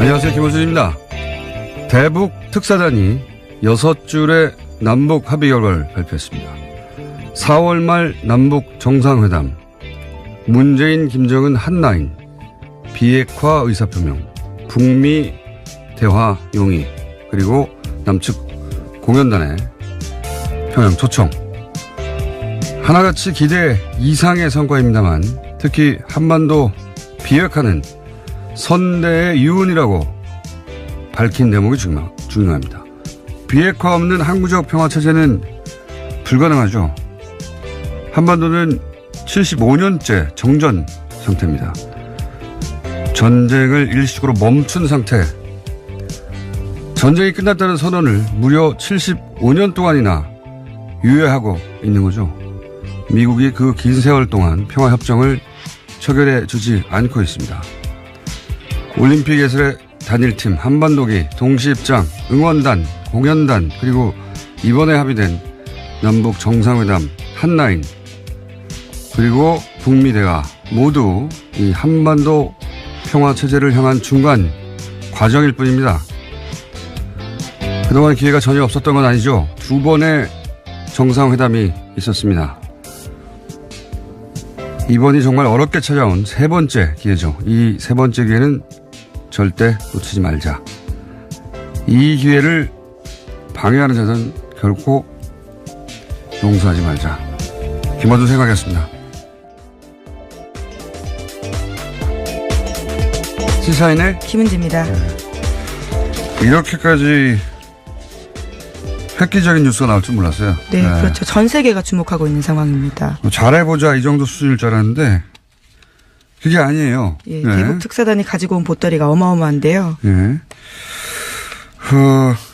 안녕하세요. 김호준입니다. 대북 특사단이 6줄의 남북 합의 결과를 발표했습니다. 4월 말 남북 정상회담, 문재인, 김정은 한라인, 비핵화 의사표명, 북미 대화 용의, 그리고 남측 공연단의 평양 초청. 하나같이 기대 이상의 성과입니다만 특히 한반도 비핵화는 선대의 유언이라고 밝힌 대목이 중요합니다. 비핵화 없는 항구적 평화체제는 불가능하죠. 한반도는 75년째 정전 상태입니다. 전쟁을 일시적으로 멈춘 상태. 전쟁이 끝났다는 선언을 무려 75년 동안이나 유예하고 있는 거죠. 미국이 그 긴 세월 동안 평화협정을 체결해 주지 않고 있습니다. 올림픽 예술의 단일팀, 한반도기, 동시입장, 응원단, 공연단, 그리고 이번에 합의된 남북 정상회담, 한라인, 그리고 북미 대화 모두 이 한반도 평화체제를 향한 중간 과정일 뿐입니다. 그동안 기회가 전혀 없었던 건 아니죠. 2번의 정상회담이 있었습니다. 이번이 정말 어렵게 찾아온 3번째 기회죠. 이 3번째 기회는 절대 놓치지 말자. 이 기회를 방해하는 자는 결코 용서하지 말자. 김어준 생각이었습니다. 시사인의 김은지입니다. 이렇게까지 획기적인 뉴스가 나올 줄 몰랐어요. 네, 그렇죠. 전 세계가 주목하고 있는 상황입니다. 잘해보자 이 정도 수준일 줄 알았는데 그게 아니에요. 예, 대북 특사단이 가지고 온 보따리가 어마어마한데요. 예.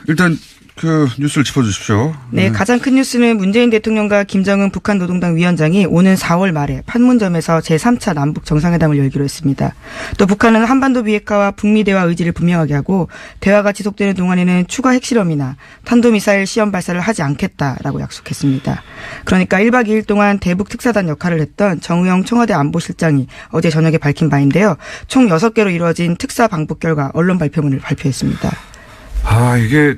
일단 그 뉴스를 짚어주십시오. 네, 가장 큰 뉴스는 문재인 대통령과 김정은 북한 노동당 위원장이 오는 4월 말에 판문점에서 제3차 남북 정상회담을 열기로 했습니다. 또 북한은 한반도 비핵화와 북미 대화 의지를 분명하게 하고 대화가 지속되는 동안에는 추가 핵실험이나 탄도미사일 시험 발사를 하지 않겠다라고 약속했습니다. 그러니까 1박 2일 동안 대북 특사단 역할을 했던 정의용 청와대 안보실장이 어제 저녁에 밝힌 바인데요. 총 6개로 이루어진 특사 방북 결과 언론 발표문을 발표했습니다. 이게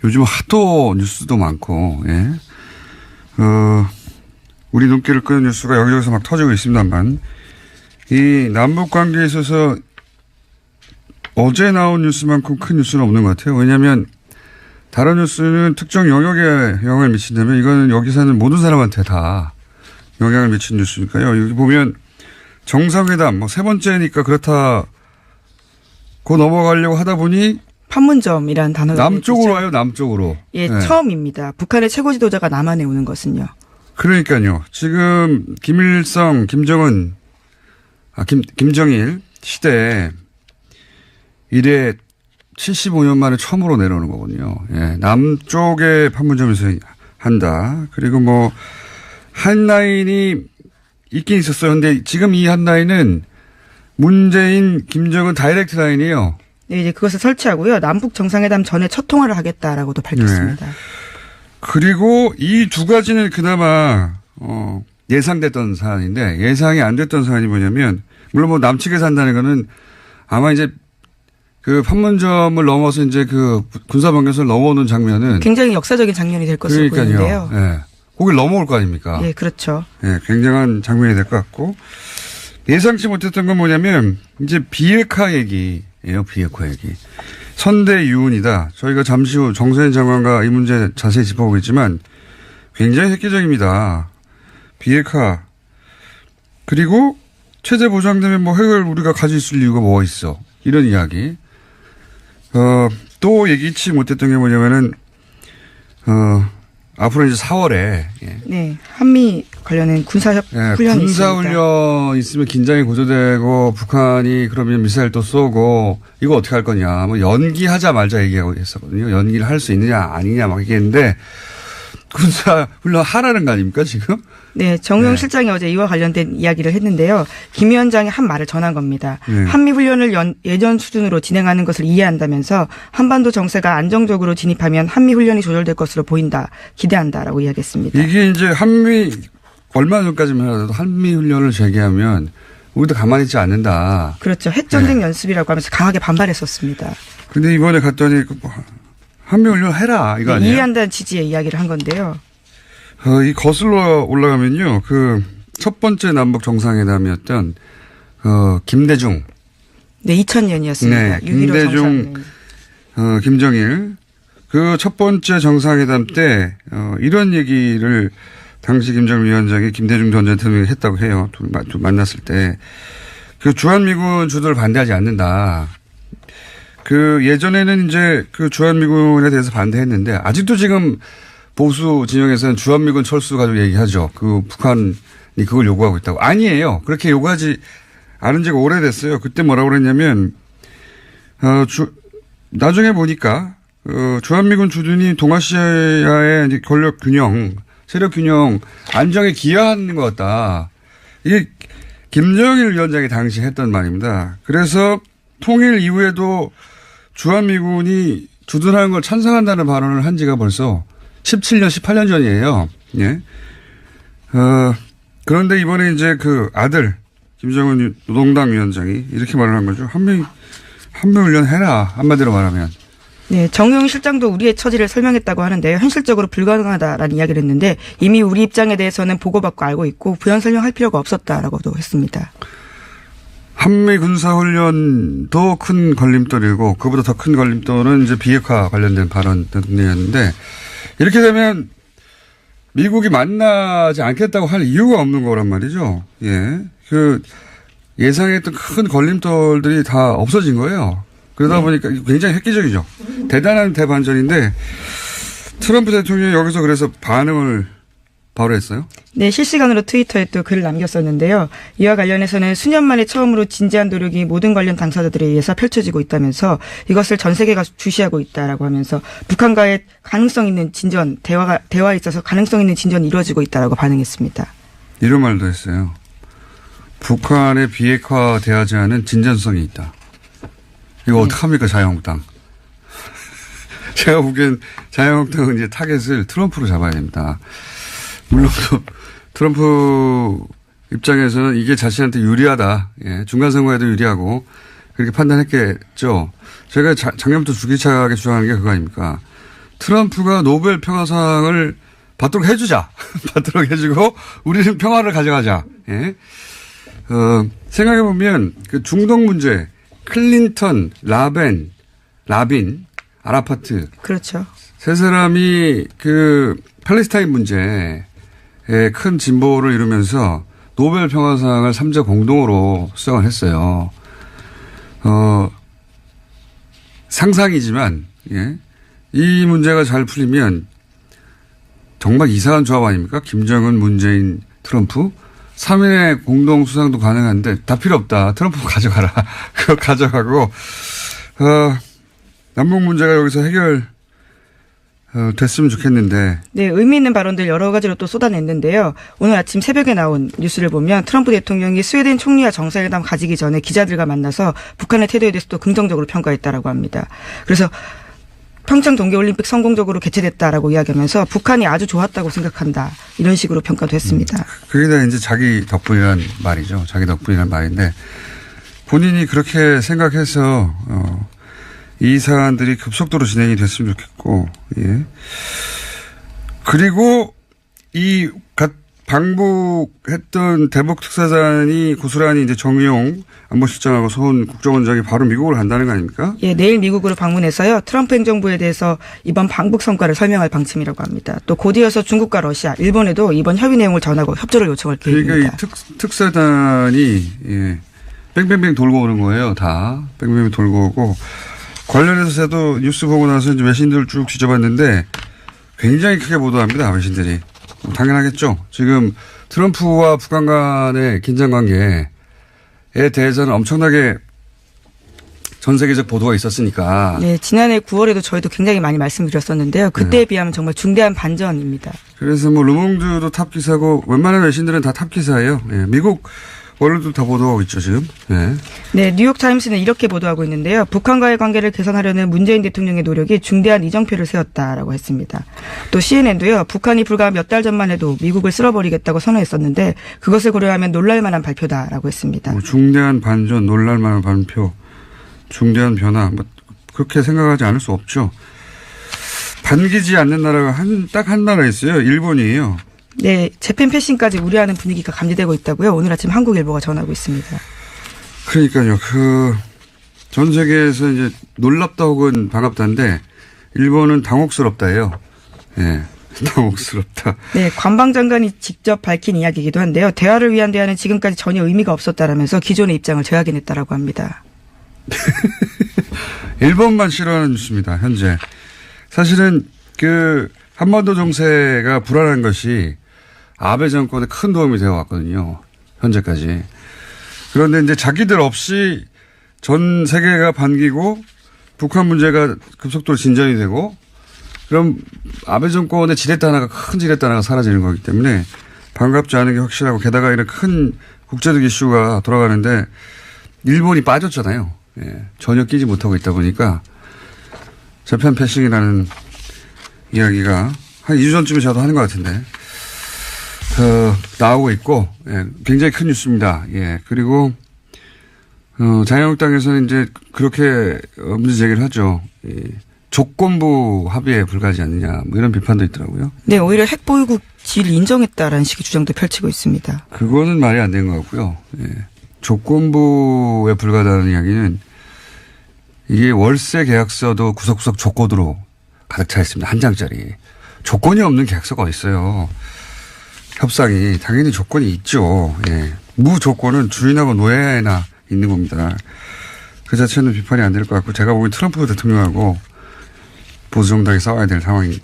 요즘 하도 뉴스도 많고, 예. 우리 눈길을 끄는 뉴스가 여기저기서 막 터지고 있습니다만, 이 남북 관계에 있어서 어제 나온 뉴스만큼 큰 뉴스는 없는 것 같아요. 왜냐하면 다른 뉴스는 특정 영역에 영향을 미친다면 이거는 여기 사는 모든 사람한테 다 영향을 미친 뉴스니까요. 여기 보면 정상회담, 3번째니까 그렇다. 고 넘어가려고 하다 보니 판문점이라는 단어가 남쪽으로 와요. 남쪽으로. 예, 네. 처음입니다. 북한의 최고 지도자가 남한에 오는 것은요. 그러니까요. 지금 김일성, 김정은, 김정일 시대에 이래 75년 만에 처음으로 내려오는 거거든요. 예, 남쪽의 판문점에서 한다. 그리고 한라인이 있긴 있었어요. 근데 지금 이 한라인은 문재인, 김정은 다이렉트 라인이에요. 네, 이제 그것을 설치하고요. 남북 정상회담 전에 첫 통화를 하겠다라고도 밝혔습니다. 네. 그리고 이 두 가지는 그나마 예상됐던 사안인데 예상이 안 됐던 사안이 뭐냐면 물론 남측에서 한다는 거는 아마 이제 그 판문점을 넘어서 이제 그 군사병력을 넘어오는 장면은 굉장히 역사적인 장면이 될 것으로 보이는데요. 예. 거길 넘어올 거 아닙니까? 예, 그렇죠. 예, 굉장한 장면이 될 것 같고. 예상치 못했던 건 뭐냐면 이제 비핵화 얘기예요. 비핵화 얘기. 선대 유언이다. 저희가 잠시 후 정세현 장관과 이 문제 자세히 짚어보겠지만 굉장히 획기적입니다. 비핵화. 그리고 체제 보장되면 핵을 우리가 가지고 있을 이유가 뭐가 있어. 이런 이야기. 또 예기치 못했던 게 뭐냐면은 앞으로 이제 4월에 네, 한미 관련된 군사훈련이 있습니다. 군사훈련 있으면 긴장이 고조되고 북한이 그러면 미사일 또 쏘고 이거 어떻게 할 거냐. 연기하자 말자 얘기하고 했었거든요. 연기를 할 수 있느냐 아니냐 막 얘기했는데 군사훈련 하라는 거 아닙니까 지금? 네, 정의용 실장이 어제 이와 관련된 이야기를 했는데요. 김 위원장이 한 말을 전한 겁니다. 네. 한미훈련을 예전 수준으로 진행하는 것을 이해한다면서 한반도 정세가 안정적으로 진입하면 한미훈련이 조절될 것으로 보인다. 기대한다라고 이야기했습니다. 이게 이제 한미 얼마 전까지만 하더라도 한미훈련을 재개하면 우리도 가만히 있지 않는다. 그렇죠. 핵전쟁 연습이라고 하면서 강하게 반발했었습니다. 근데 이번에 갔더니 한미훈련 해라 이거 아니에요? 이해한다는 취지의 이야기를 한 건데요. 이 거슬러 올라가면요. 그 첫 번째 남북 정상회담이었던 김대중. 네, 2000년이었습니다. 네, 김대중, 김정일. 그 첫 번째 정상회담 때 이런 얘기를 당시 김정일 위원장이 김대중 전 대통령이 했다고 해요. 둘 만났을 때. 그 주한미군 주도를 반대하지 않는다. 그 예전에는 이제 그 주한미군에 대해서 반대했는데 아직도 지금 보수 진영에서는 주한미군 철수 가지고 얘기하죠. 그 북한이 그걸 요구하고 있다고. 아니에요. 그렇게 요구하지 않은 지가 오래됐어요. 그때 뭐라고 그랬냐면, 나중에 보니까, 주한미군 주둔이 동아시아의 이제 권력 균형, 세력 균형, 안정에 기여하는 것 같다. 이게 김정일 위원장이 당시 했던 말입니다. 그래서 통일 이후에도 주한미군이 주둔하는 걸 찬성한다는 발언을 한 지가 벌써 17년, 18년 전이에요. 예. 그런데 이번에 이제 그 아들, 김정은 노동당 위원장이 이렇게 말을 한 거죠. 한미훈련 해라. 한마디로 말하면. 네, 정용 실장도 우리의 처지를 설명했다고 하는데요. 현실적으로 불가능하다라는 이야기를 했는데 이미 우리 입장에 대해서는 보고받고 알고 있고 부연 설명할 필요가 없었다라고도 했습니다. 한미 군사훈련도 큰 걸림돌이고 그보다 더 큰 걸림돌은 이제 비핵화 관련된 발언이었는데 이렇게 되면 미국이 만나지 않겠다고 할 이유가 없는 거란 말이죠. 예. 그 예상했던 큰 걸림돌들이 다 없어진 거예요. 그러다 보니까 굉장히 획기적이죠. 대단한 대반전인데 트럼프 대통령이 여기서 그래서 반응을 바로 했어요? 네, 실시간으로 트위터에 또 글을 남겼었는데요. 이와 관련해서는 수년 만에 처음으로 진지한 노력이 모든 관련 당사자들에 의해서 펼쳐지고 있다면서 이것을 전 세계가 주시하고 있다라고 하면서 북한과의 가능성 있는 진전, 대화에 있어서 가능성 있는 진전이 이루어지고 있다라고 반응했습니다. 이런 말도 했어요. 북한의 비핵화되지 않은 진전성이 있다. 이거 네. 어떡합니까, 자유한국당. 제가 보기엔 자유한국당은 이제 타겟을 트럼프로 잡아야 됩니다. 물론 트럼프 입장에서는 이게 자신한테 유리하다. 예, 중간선거에도 유리하고 그렇게 판단했겠죠. 제가 작년부터 주기차게 주장하는 게 그거 아닙니까. 트럼프가 노벨 평화상을 받도록 해주자. 받도록 해주고 우리는 평화를 가져가자. 예. 생각해보면 그 중동 문제 클린턴, 라빈, 아라파트. 그렇죠. 세 사람이 그 팔레스타인 문제에 큰 진보를 이루면서 노벨 평화상을 3자 공동으로 수상을 했어요. 상상이지만, 예. 이 문제가 잘 풀리면 정말 이상한 조합 아닙니까? 김정은, 문재인, 트럼프. 3인의 공동 수상도 가능한데 다 필요 없다. 트럼프 가져가라. 그거 가져가고, 남북 문제가 여기서 됐으면 좋겠는데. 네, 의미 있는 발언들 여러 가지로 또 쏟아냈는데요. 오늘 아침 새벽에 나온 뉴스를 보면 트럼프 대통령이 스웨덴 총리와 정상회담 가지기 전에 기자들과 만나서 북한의 태도에 대해서 또 긍정적으로 평가했다라고 합니다. 그래서 평창 동계올림픽 성공적으로 개최됐다라고 이야기하면서 북한이 아주 좋았다고 생각한다. 이런 식으로 평가도 했습니다. 그게 다 이제 자기 덕분이란 말이죠. 자기 덕분이란 말인데 본인이 그렇게 생각해서 이 사안들이 급속도로 진행이 됐으면 좋겠고, 예. 그리고 이 방북했던 대북 특사단이 고스란히 이제 정의용 안보실장하고 서훈 국정원장이 바로 미국을 간다는 거 아닙니까? 예, 내일 미국으로 방문해서요. 트럼프 행정부에 대해서 이번 방북 성과를 설명할 방침이라고 합니다. 또 곧 이어서 중국과 러시아, 일본에도 이번 협의 내용을 전하고 협조를 요청할 계획입니다. 그러니까 이 특사단이 예, 뺑뺑뺑 돌고 오는 거예요. 다 뺑뺑뺑 돌고 오고 관련해서 저도 뉴스 보고 나서 이제 외신들 쭉 뒤져봤는데 굉장히 크게 보도합니다. 외신들이. 당연하겠죠. 지금 트럼프와 북한 간의 긴장 관계에 대해서는 엄청나게 전 세계적 보도가 있었으니까. 네, 지난해 9월에도 저희도 굉장히 많이 말씀드렸었는데요. 그때에 비하면 정말 중대한 반전입니다. 그래서 뭐 르몽드도 탑 기사고 웬만한 외신들은 다 탑 기사예요. 예, 미국 언론도 다 보도하고 있죠, 지금. 네. 네, 뉴욕타임스는 이렇게 보도하고 있는데요. 북한과의 관계를 개선하려는 문재인 대통령의 노력이 중대한 이정표를 세웠다라고 했습니다. 또 CNN도요. 북한이 불과 몇 달 전만 해도 미국을 쓸어버리겠다고 선언했었는데 그것을 고려하면 놀랄만한 발표다라고 했습니다. 중대한 반전, 놀랄만한 발표, 중대한 변화, 뭐 그렇게 생각하지 않을 수 없죠. 반기지 않는 나라가 딱 한 나라 있어요. 일본이에요. 네, 재팬 패싱까지 우려하는 분위기가 감지되고 있다고요. 오늘 아침 한국일보가 전하고 있습니다. 그러니까요. 전 세계에서 이제 놀랍다 혹은 반갑다인데 일본은 당혹스럽다예요. 예. 네, 당혹스럽다. 네, 관방장관이 직접 밝힌 이야기이기도 한데요. 대화를 위한 대화는 지금까지 전혀 의미가 없었다라면서 기존의 입장을 재확인했다라고 합니다. 일본만 싫어하는 뉴스입니다. 현재. 사실은 한반도 정세가 불안한 것이 아베 정권에 큰 도움이 되어 왔거든요. 현재까지. 그런데 이제 자기들 없이 전 세계가 반기고 북한 문제가 급속도로 진전이 되고 그럼 아베 정권의 큰 지렛대 하나가 사라지는 거기 때문에 반갑지 않은 게 확실하고 게다가 이런 큰 국제적 이슈가 돌아가는데 일본이 빠졌잖아요. 예, 전혀 끼지 못하고 있다 보니까 재팬 패싱이라는 이야기가 한 2주 전쯤에 저도 하는 것 같은데 나오고 있고 예, 굉장히 큰 뉴스입니다. 예, 그리고 자유한국당에서는 이제 그렇게 문제 제기를 하죠. 조건부 합의에 불과하지 않느냐 뭐 이런 비판도 있더라고요. 네, 오히려 핵보유국 지위를 인정했다라는 식의 주장도 펼치고 있습니다. 그거는 말이 안 되는 것 같고요. 예. 조건부에 불과하다는 이야기는 이게 월세 계약서도 구석구석 조건으로 가득 차 있습니다. 한 장짜리. 조건이 없는 계약서가 있어요. 협상이. 당연히 조건이 있죠. 예. 무조건은 주인하고 노예나 있는 겁니다. 그 자체는 비판이 안 될 것 같고 제가 보기엔 트럼프 대통령하고 보수정당이 싸워야 될 상황인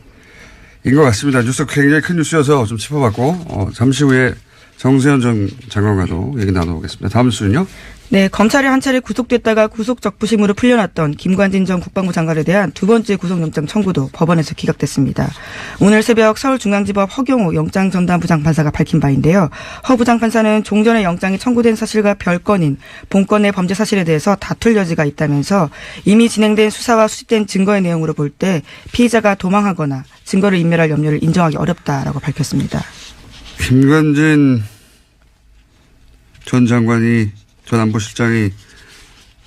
것 같습니다. 뉴스 굉장히 큰 뉴스여서 좀 짚어봤고 잠시 후에 정세현 전 장관과도 얘기 나눠보겠습니다. 다음 뉴스는요? 네, 검찰이 한 차례 구속됐다가 구속적부심으로 풀려났던 김관진 전 국방부 장관에 대한 두 번째 구속영장 청구도 법원에서 기각됐습니다. 오늘 새벽 서울중앙지법 허경호 영장전담 부장판사가 밝힌 바인데요. 허 부장판사는 종전에 영장이 청구된 사실과 별건인 본건의 범죄 사실에 대해서 다툴 여지가 있다면서 이미 진행된 수사와 수집된 증거의 내용으로 볼 때 피의자가 도망하거나 증거를 인멸할 염려를 인정하기 어렵다라고 밝혔습니다. 김관진 전 장관이 전 안보실장이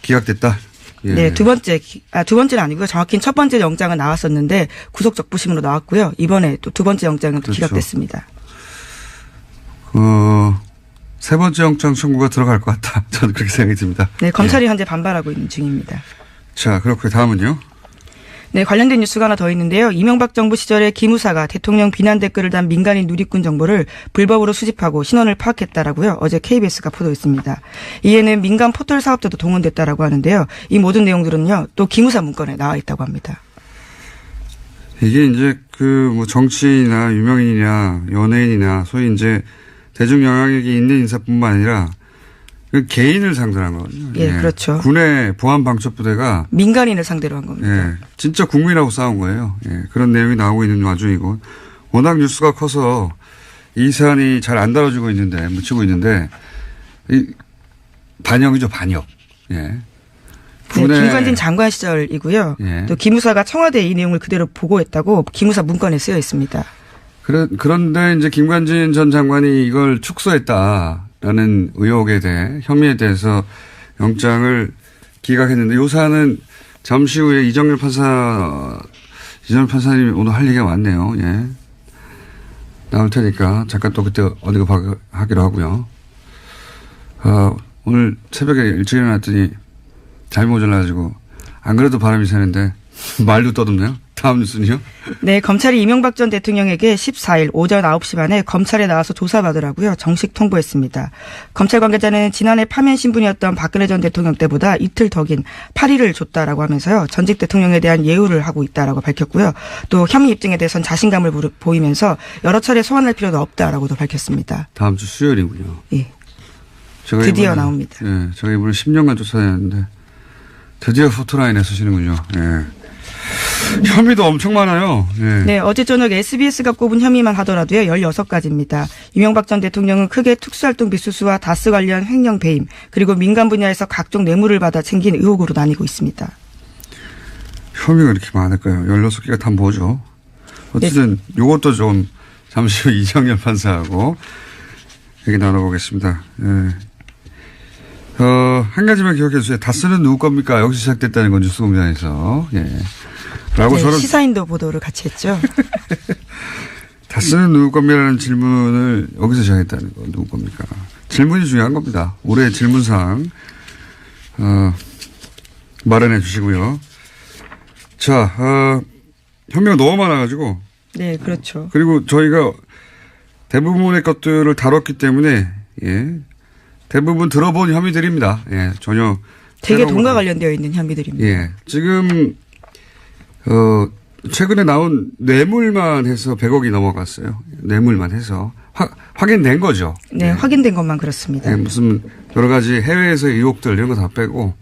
기각됐다. 예. 네, 두 번째는 아니고요. 정확히는 첫 번째 영장은 나왔었는데 구속적부심으로 나왔고요. 이번에 또 두 번째 영장은 또 그렇죠. 기각됐습니다. 세 번째 영장 청구가 들어갈 것 같다. 저는 그렇게 생각이 듭니다. 네, 검찰이 예. 현재 반발하고 있는 중입니다. 자, 그렇고요. 다음은요. 네, 관련된 뉴스가 하나 더 있는데요. 이명박 정부 시절에 기무사가 대통령 비난 댓글을 단 민간인 누리꾼 정보를 불법으로 수집하고 신원을 파악했다라고요. 어제 KBS가 보도했습니다. 이에는 민간 포털 사업자도 동원됐다라고 하는데요. 이 모든 내용들은요. 또 기무사 문건에 나와 있다고 합니다. 이게 이제 뭐 정치인이나 유명인이나 연예인이나 소위 이제 대중 영향력이 있는 인사뿐만 아니라 그 개인을 상대로 한 거거든요. 예, 그렇죠. 군의 보안방첩부대가 민간인을 상대로 한 겁니다. 예, 진짜 국민하고 싸운 거예요. 예, 그런 내용이 나오고 있는 와중이고 워낙 뉴스가 커서 이 사안이 잘 안 다뤄지고 있는데 묻히고 있는데 반역이죠, 반역. 예. 네, 김관진 장관 시절이고요. 예. 또 기무사가 청와대에 이 내용을 그대로 보고했다고 기무사 문건에 쓰여 있습니다. 그런데 이제 김관진 전 장관이 이걸 축소했다라는 의혹에 대해 혐의에 대해서 영장을 기각했는데 이 사안은 잠시 후에 이정열 판사님이 오늘 할 얘기가 많네요. 예. 나올 테니까 잠깐 또 그때 언급 하기로 하고요. 오늘 새벽에 일찍 일어났더니 잠이 모자라가지고 안 그래도 바람이 새는데 말도 떠듬네요. 다음 뉴스는요? 네, 검찰이 이명박 전 대통령에게 14일 오전 9시 반에 검찰에 나와서 조사받으라고요. 정식 통보했습니다. 검찰 관계자는 지난해 파면 신분이었던 박근혜 전 대통령 때보다 이틀 더 긴 8일을 줬다라고 하면서요. 전직 대통령에 대한 예우를 하고 있다라고 밝혔고요. 또 혐의 입증에 대해서는 자신감을 보이면서 여러 차례 소환할 필요도 없다라고도 밝혔습니다. 다음 주 수요일이군요. 예. 드디어 나옵니다. 예, 제가 이번에 10년간 조사했는데 드디어 포토라인에 서시는군요. 예. 혐의도 엄청 많아요. 예. 네, 어제 저녁 SBS가 꼽은 혐의만 하더라도요, 16가지입니다. 이명박 전 대통령은 크게 특수활동 비수수와 다스 관련 횡령 배임, 그리고 민간 분야에서 각종 뇌물을 받아 챙긴 의혹으로 나뉘고 있습니다. 혐의가 이렇게 많을까요? 16개가 다 뭐죠? 어쨌든 이것도 좀 잠시 후 이정열 판사하고 얘기 나눠보겠습니다. 예. 한 가지만 기억해 주세요. 다스는 누구 겁니까? 여기서 시작됐다는 건 뉴스공장에서. 예. 라고 네, 서로. 시사인도 보도를 같이 했죠. 다스는 누구 겁니까라는 질문을 여기서 시작했다는 건 누구 겁니까? 질문이 중요한 겁니다. 올해 질문사항, 마련해 주시고요. 자, 혐의가 너무 많아가지고. 네, 그렇죠. 그리고 저희가 대부분의 것들을 다뤘기 때문에, 예. 대부분 들어본 혐의들입니다. 예, 전혀. 되게 돈과 관련되어 있는 혐의들입니다. 예. 지금, 최근에 나온 뇌물만 해서 100억이 넘어갔어요. 뇌물만 해서. 확인된 거죠. 네, 예. 확인된 것만 그렇습니다. 예, 무슨 여러 가지 해외에서의 의혹들 이런 거 다 빼고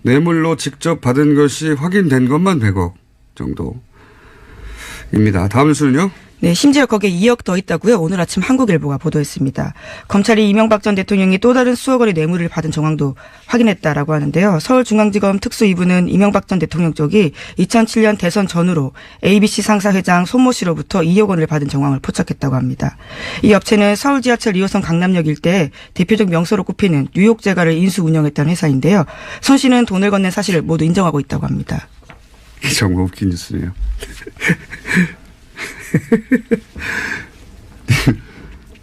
뇌물로 직접 받은 것이 확인된 것만 100억 정도입니다. 다음 뉴스는요? 네, 심지어 거기에 2억 더 있다고요. 오늘 아침 한국일보가 보도했습니다. 검찰이 이명박 전 대통령이 또 다른 수억 원의 뇌물을 받은 정황도 확인했다라고 하는데요. 서울중앙지검 특수 2부는 이명박 전 대통령 쪽이 2007년 대선 전후로 ABC 상사 회장 손모 씨로부터 2억 원을 받은 정황을 포착했다고 합니다. 이 업체는 서울 지하철 2호선 강남역 일대에 대표적 명소로 꼽히는 뉴욕 제과를 인수 운영했다는 회사인데요. 손 씨는 돈을 건넨 사실을 모두 인정하고 있다고 합니다. 정말 웃긴 뉴스네요.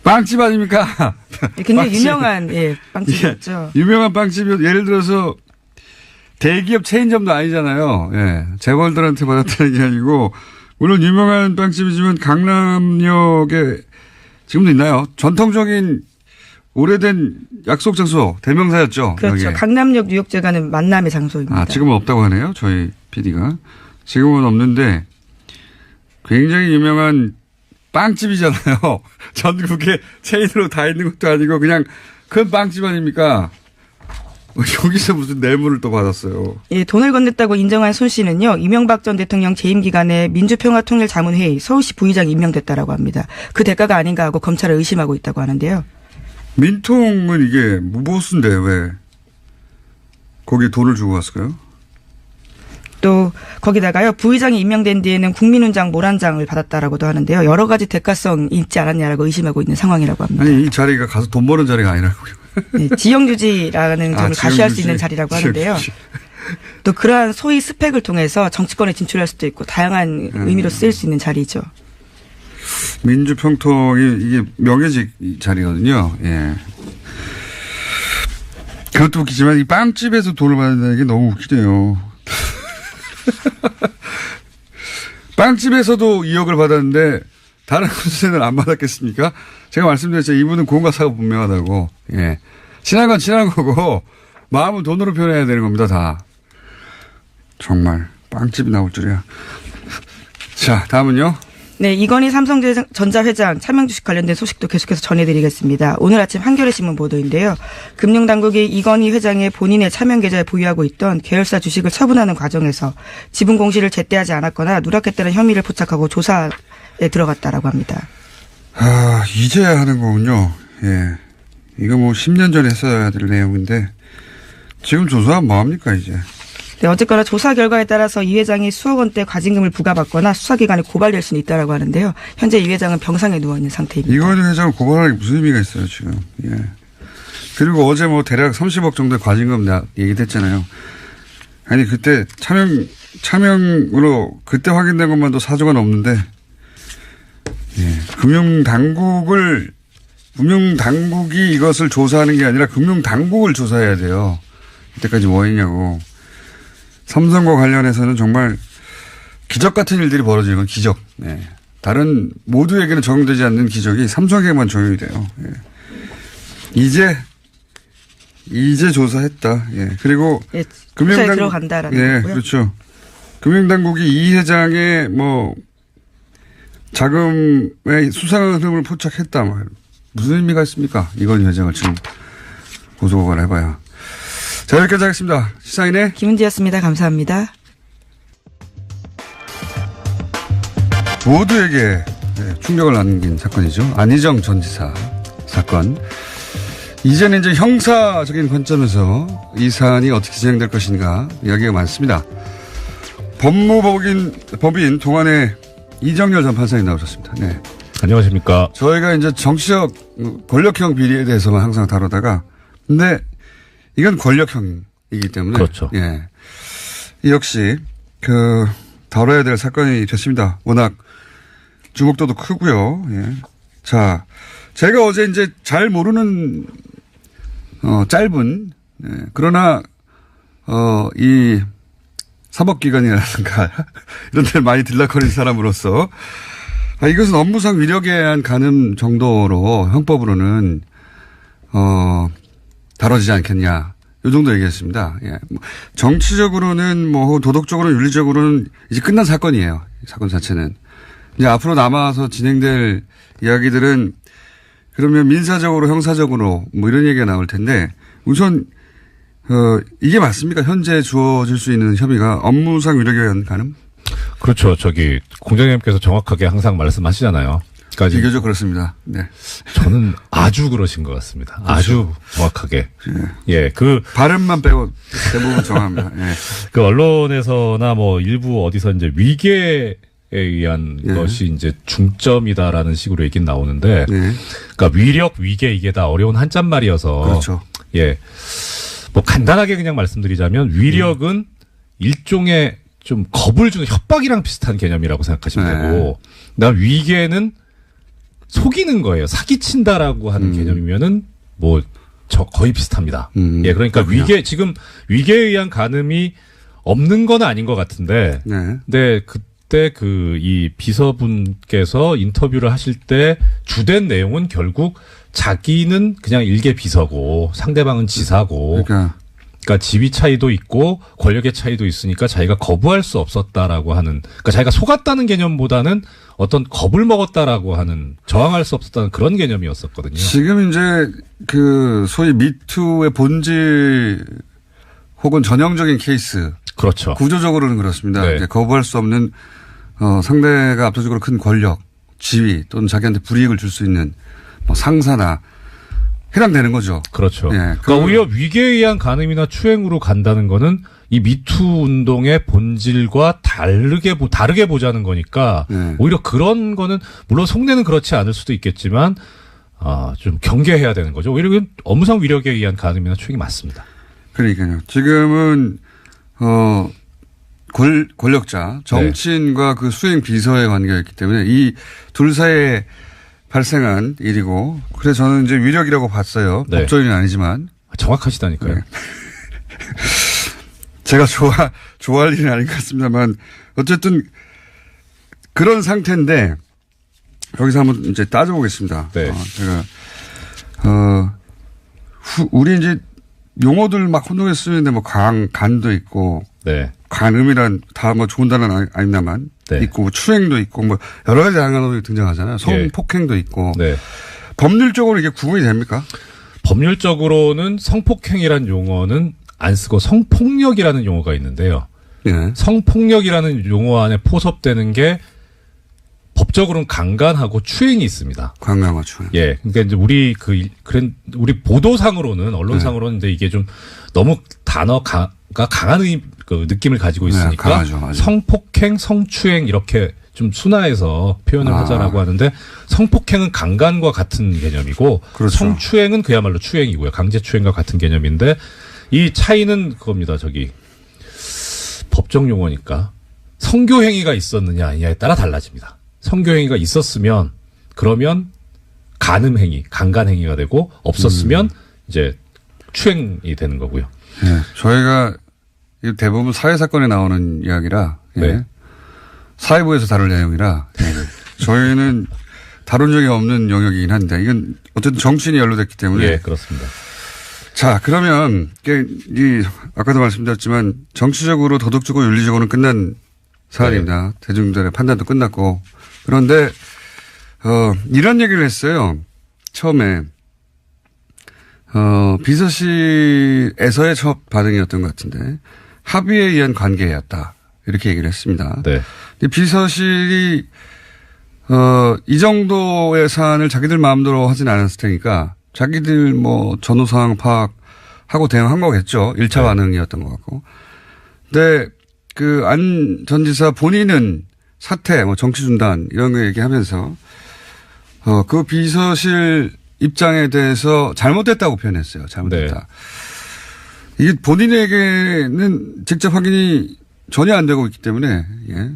빵집 아닙니까? 굉장히 빵집. 유명한 빵집이었죠. 예, 유명한 빵집이 예를 들어서 대기업 체인점도 아니잖아요. 예, 재벌들한테 받았다는 게 아니고 물론 유명한 빵집이지만 강남역에 지금도 있나요? 전통적인 오래된 약속 장소 대명사였죠. 그렇죠. 여기에. 강남역 뉴욕 제과는 만남의 장소입니다. 아, 지금은 없다고 하네요. 저희 PD가. 지금은 없는데 굉장히 유명한 빵집이잖아요. 전국에 체인으로 다 있는 것도 아니고 그냥 큰 빵집 아닙니까? 여기서 무슨 뇌물을 또 받았어요. 예, 돈을 건넸다고 인정한 손 씨는요. 이명박 전 대통령 재임 기간에 민주평화통일자문회의 서울시 부의장이 임명됐다라고 합니다. 그 대가가 아닌가 하고 검찰을 의심하고 있다고 하는데요. 민통은 이게 무보수인데 왜 거기에 돈을 주고 갔을까요? 또 거기다가요. 부의장이 임명된 뒤에는 국민훈장 모란장을 받았다라고도 하는데요. 여러 가지 대가성이 있지 않았냐라고 의심하고 있는 상황이라고 합니다. 아니 이 자리가 가서 돈 버는 자리가 아니라고요. 네, 지형유지라는 점을 가시할 수 있는 자리라고 하는데요. 또 그러한 소위 스펙을 통해서 정치권에 진출할 수도 있고 다양한 의미로 쓰일 수 있는 자리죠. 민주평통이 이게 명예직 자리거든요. 예. 그것도 웃기지만 이 빵집에서 돈을 받는다는 게 너무 웃기네요. 빵집에서도 2억을 받았는데 다른 곳에는 안 받았겠습니까? 제가 말씀드렸죠. 이분은 공과사가 분명하다고. 예. 친한 건 친한 거고 마음은 돈으로 표현해야 되는 겁니다. 다. 정말 빵집이 나올 줄이야. 자, 다음은요. 네, 이건희 삼성전자 회장 차명 주식 관련된 소식도 계속해서 전해드리겠습니다. 오늘 아침 한겨레 신문 보도인데요. 금융당국이 이건희 회장의 본인의 차명 계좌에 보유하고 있던 계열사 주식을 처분하는 과정에서 지분 공시를 제때하지 않았거나 누락했다는 혐의를 포착하고 조사에 들어갔다라고 합니다. 아, 이제야 하는 거군요. 예. 이거 뭐 10년 전에 했어야 될 내용인데 지금 조사하면 뭐합니까 이제. 네, 어쨌거나 조사 결과에 따라서 이 회장이 수억 원대 과징금을 부과받거나 수사기관에 고발될 수는 있다라고 하는데요. 현재 이 회장은 병상에 누워있는 상태입니다. 이건희 회장을 고발하는 게 무슨 의미가 있어요 지금. 예. 그리고 어제 뭐 대략 30억 정도의 과징금 얘기했잖아요. 아니 그때 차명으로 그때 확인된 것만도 4조가 넘는데 예. 금융당국이 이것을 조사하는 게 아니라 금융당국을 조사해야 돼요. 이때까지 뭐 했냐고. 삼성과 관련해서는 정말 기적 같은 일들이 벌어지는 건 기적. 네. 다른 모두에게는 적용되지 않는 기적이 삼성에게만 적용이 돼요. 예. 이제 조사했다. 예. 그리고 예, 조사에 들어간다라는 예, 거고요. 그렇죠. 금융당국이 이 회장의 뭐 자금의 수상한 흐름을 포착했다. 무슨 의미가 있습니까? 이건희 회장을 지금 고소고발을 해봐야. 자, 여기까지 하겠습니다. 시사인의 김은지였습니다. 감사합니다. 모두에게 충격을 남긴 사건이죠. 안희정 전 지사 사건. 이제는 이제 형사적인 관점에서 이 사안이 어떻게 진행될 것인가 이야기가 많습니다. 법인 동안의 이정열 전 판사님 나오셨습니다. 네. 안녕하십니까. 저희가 이제 정치적 권력형 비리에 대해서만 항상 다루다가 근데 이건 권력형이기 때문에 그렇죠. 예. 이 역시 다뤄야 될 사건이 됐습니다. 워낙 주목도도 크고요. 예. 자, 제가 어제 이제 잘 모르는 짧은 그러나 이 사법기관이라든가 이런 데 많이 들락거리는 사람으로서 이것은 업무상 위력에 의한 간음 정도로 형법으로는 다뤄지지 않겠냐. 이 정도 얘기했습니다. 예. 정치적으로는 도덕적으로는 윤리적으로는 이제 끝난 사건이에요. 사건 자체는. 이제 앞으로 남아서 진행될 이야기들은 그러면 민사적으로 형사적으로 이런 얘기가 나올 텐데 우선 이게 맞습니까? 현재 주어질 수 있는 혐의가 업무상 위력에 의한 간음? 그렇죠. 공장장님께서 정확하게 항상 말씀하시잖아요. 그러니까 비교적 그렇습니다. 네. 저는 아주 그러신 것 같습니다. 그렇죠. 아주 정확하게. 예, 발음만 빼고 대부분 정합니다. 예. 언론에서나 일부 어디서 이제 위계에 의한 것이 이제 중점이다라는 식으로 얘기는 나오는데, 그러니까 위력, 위계 이게 다 어려운 한자말이어서. 그렇죠. 예. 간단하게 그냥 말씀드리자면 위력은 일종의 좀 겁을 주는 협박이랑 비슷한 개념이라고 생각하시면 되고, 그다음 위계는 속이는 거예요. 사기친다라고 하는 개념이면은 거의 비슷합니다. 예, 그러니까 그렇군요. 지금 위계에 의한 간음이 없는 건 아닌 것 같은데, 근데 그때 이 비서분께서 인터뷰를 하실 때 주된 내용은 결국 자기는 그냥 일개 비서고 상대방은 지사고, 그러니까 지위 차이도 있고 권력의 차이도 있으니까 자기가 거부할 수 없었다라고 하는, 그러니까 자기가 속았다는 개념보다는 어떤 겁을 먹었다라고 하는, 저항할 수 없었다는 그런 개념이었었거든요. 지금 이제 소위 미투의 본질 혹은 전형적인 케이스. 그렇죠. 구조적으로는 그렇습니다. 네. 이제 거부할 수 없는 상대가 압도적으로 큰 권력, 지위 또는 자기한테 불이익을 줄 수 있는 상사나 해당되는 거죠. 그렇죠. 예, 그러니까 오히려 위계에 의한 간음이나 추행으로 간다는 거는 이 미투 운동의 본질과 다르게 보자는 거니까 오히려 그런 거는 물론 속내는 그렇지 않을 수도 있겠지만 좀 경계해야 되는 거죠. 오히려 업무상 위력에 의한 간음이나 추행이 맞습니다. 그러니까요. 지금은 권력자, 정치인과 그 수행 비서의 관계가 있기 때문에 이 둘 사이에 발생한 일이고, 그래서 저는 이제 위력이라고 봤어요. 네. 법조인은 아니지만. 정확하시다니까요. 네. 제가 좋아할 일은 아닌 것 같습니다만, 어쨌든 그런 상태인데, 여기서 한번 이제 따져보겠습니다. 네. 우리 이제 용어들 막 혼동해 쓰는데 간도 있고, 간음이란 다 좋은 단어는 아닙니다만, 있고, 추행도 있고, 여러 가지 단어들이 등장하잖아요. 성폭행도 있고. 법률적으로 이게 구분이 됩니까? 법률적으로는 성폭행이라는 용어는 안 쓰고 성폭력이라는 용어가 있는데요. 성폭력이라는 용어 안에 포섭되는 게 법적으로는 강간하고 추행이 있습니다. 강간과 추행. 예. 그러니까 이제 우리 보도상으로는, 언론상으로는 이제 이게 좀 너무 단어가 강한 느낌을 가지고 있으니까 강하죠, 성폭행, 성추행 이렇게 좀 순화해서 표현을 하자라고 하는데, 성폭행은 강간과 같은 개념이고, 그렇죠. 성추행은 그야말로 추행이고요. 강제추행과 같은 개념인데, 이 차이는 그겁니다. 법정 용어니까 성교행위가 있었느냐 아니냐에 따라 달라집니다. 성교행위가 있었으면 그러면 간음행위, 강간행위가 되고, 없었으면 이제 추행이 되는 거고요. 네, 저희가 대부분 사회사건에 나오는 이야기라, 사회부에서 다룰 내용이라, 저희는 다룬 적이 없는 영역이긴 한데, 이건 어쨌든 정치인이 연루됐기 때문에. 예, 그렇습니다. 자, 그러면 아까도 말씀드렸지만 정치적으로, 도덕적으로, 윤리적으로는 끝난 사안입니다. 대중들의 판단도 끝났고. 그런데 이런 얘기를 했어요. 처음에 비서실에서의 첫 반응이었던 것 같은데, 합의에 의한 관계였다, 이렇게 얘기를 했습니다. 비서실이 이 정도 예산을 자기들 마음대로 하진 않았을 테니까 자기들 뭐 전후 상황 파악하고 대응한 거겠죠. 1차 네. 반응이었던 것 같고. 근데 그 안 전 지사 본인은 사퇴, 뭐 정치 중단 이런 거 얘기하면서 그 비서실 입장에 대해서 잘못됐다고 표현했어요. 잘못됐다. 네. 이게 본인에게는 직접 확인이 전혀 안 되고 있기 때문에 예.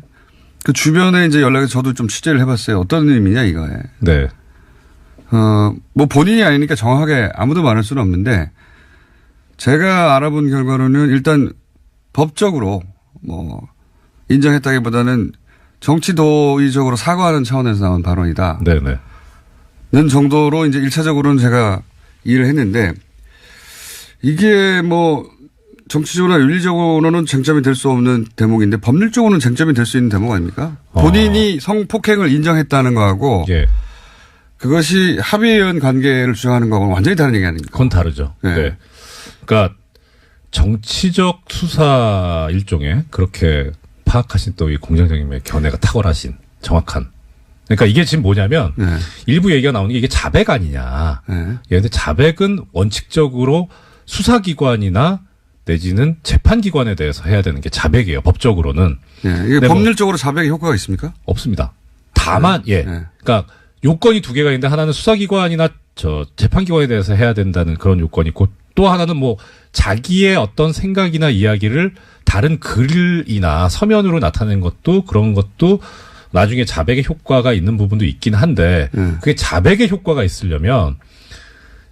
그 주변에 이제 연락해서 저도 좀 취재를 해봤어요. 어떤 의미냐 이거에. 네. 뭐 본인이 아니니까 정확하게 아무도 말할 수는 없는데 제가 알아본 결과로는 일단 법적으로 뭐 인정했다기보다는 정치 도의적으로 사과하는 차원에서 나온 발언이다. 네네. 는 정도로 이제 1차적으로는 제가 이해를 했는데 이게 뭐 정치적으로나 윤리적으로는 쟁점이 될 수 없는 대목인데 법률적으로는 쟁점이 될 수 있는 대목 아닙니까? 본인이 성폭행을 인정했다는 거하고 예. 그것이 합의에 의한 관계를 주장하는 거하고는 완전히 다른 얘기 아닙니까? 그건 다르죠. 네. 네. 그러니까 정치적 수사 일종의 그렇게 파악하신 또 이 공장장님의 견해가 탁월하신 정확한. 그러니까 이게 지금 뭐냐면 네. 일부 얘기가 나오는 게 이게 자백 아니냐. 네. 근데 자백은 원칙적으로 수사기관이나 내지는 재판기관에 대해서 해야 되는 게 자백이에요. 법적으로는. 네. 이게 법률적으로 자백의 효과가 있습니까? 없습니다. 다만 예. 네. 그러니까 요건이 두 개가 있는데 하나는 수사기관이나 재판기관에 대해서 해야 된다는 그런 요건이 있고 또 하나는 뭐 자기의 어떤 생각이나 이야기를 다른 글이나 서면으로 나타낸 것도 그런 것도 나중에 자백의 효과가 있는 부분도 있긴 한데 그게 자백의 효과가 있으려면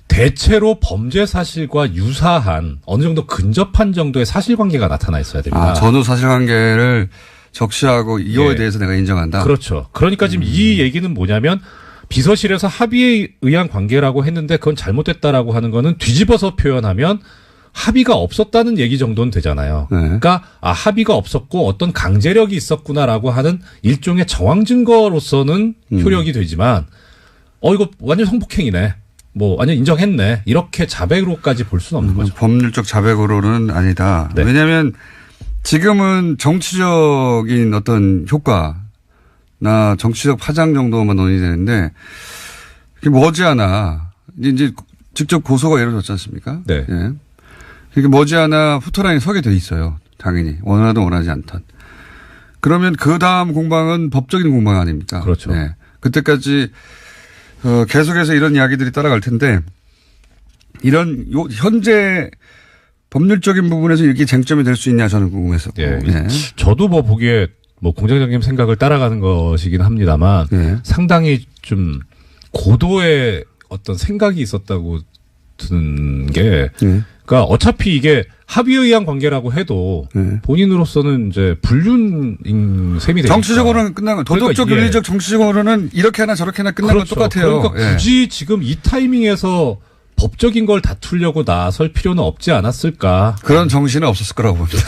대체로 범죄 사실과 유사한 어느 정도 근접한 정도의 사실관계가 나타나 있어야 됩니다. 전후 사실관계를 적시하고 이거에 예. 대해서 내가 인정한다. 그렇죠. 그러니까 지금 이 얘기는 뭐냐면 비서실에서 합의에 의한 관계라고 했는데 그건 잘못됐다라고 하는 거는 뒤집어서 표현하면 합의가 없었다는 얘기 정도는 되잖아요. 네. 그러니까 합의가 없었고 어떤 강제력이 있었구나라고 하는 일종의 정황 증거로서는 효력이 되지만 이거 완전 성폭행이네. 뭐 완전 인정했네. 이렇게 자백으로까지 볼 수는 없는 거죠. 법률적 자백으로는 아니다. 네. 왜냐하면 지금은 정치적인 어떤 효과나 정치적 파장 정도만 논의되는데 이게 머지않아 이제 직접 고소가 이루어졌지 않습니까? 네. 예. 이게 머지않아 후터라인에 서게 돼 있어요. 당연히 원하든 원하지 않든. 그러면 그 다음 공방은 법적인 공방 아닙니까? 그렇죠. 네. 그때까지 계속해서 이런 이야기들이 따라갈 텐데 이런 현재 법률적인 부분에서 이렇게 쟁점이 될 수 있냐 저는 궁금했었고. 예. 네. 저도 뭐 보기에 뭐 공장장님 생각을 따라가는 것이긴 합니다만 네. 상당히 좀 고도의 어떤 생각이 있었다고 드는 게 그러니까 어차피 이게 합의에 의한 관계라고 해도 본인으로서는 이제 불륜인 셈이 되니까. 정치적으로는 끝난 거. 도덕적, 그러니까 윤리적, 정치적으로는 이렇게 하나 저렇게 하나 끝난 그렇죠. 건 똑같아요. 그러니까 굳이 지금 이 타이밍에서 법적인 걸 다투려고 나설 필요는 없지 않았을까. 그런 정신은 없었을 거라고 봅니다.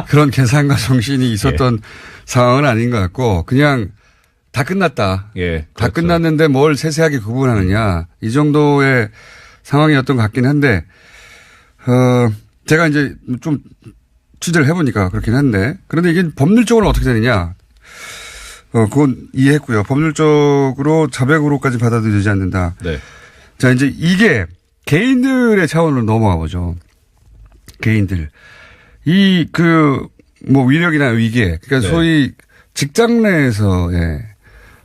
그런 계산과 정신이 있었던 상황은 아닌 것 같고 그냥 다 끝났다. 예, 다 그렇죠. 끝났는데 뭘 세세하게 구분하느냐. 이 정도의 상황이었던 것 같긴 한데 제가 이제 좀 취재를 해보니까 그렇긴 한데 그런데 이게 법률적으로 어떻게 되느냐. 그건 이해했고요. 법률적으로 자백으로까지 받아들이지 않는다. 네. 자, 이제 이게 개인들의 차원으로 넘어가 보죠. 개인들. 뭐 위력이나 위계. 그러니까 네. 소위 직장 내에서의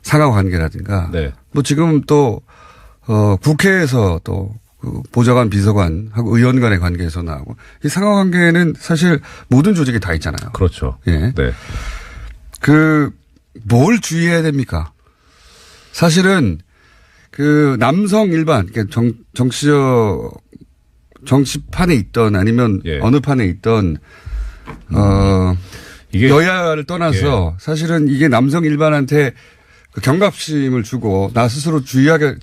상하 관계라든가. 네. 뭐 지금 또, 국회에서 또 그 보좌관, 비서관하고 의원 간의 관계에서 나오고. 이 상하 관계는 사실 모든 조직에 다 있잖아요. 그렇죠. 예. 네. 뭘 주의해야 됩니까? 사실은 남성 일반, 그러니까 정치판에 있던 아니면 어느 판에 있던, 이게 여야를 떠나서 사실은 이게 남성 일반한테 그 경각심을 주고 나 스스로 주의하게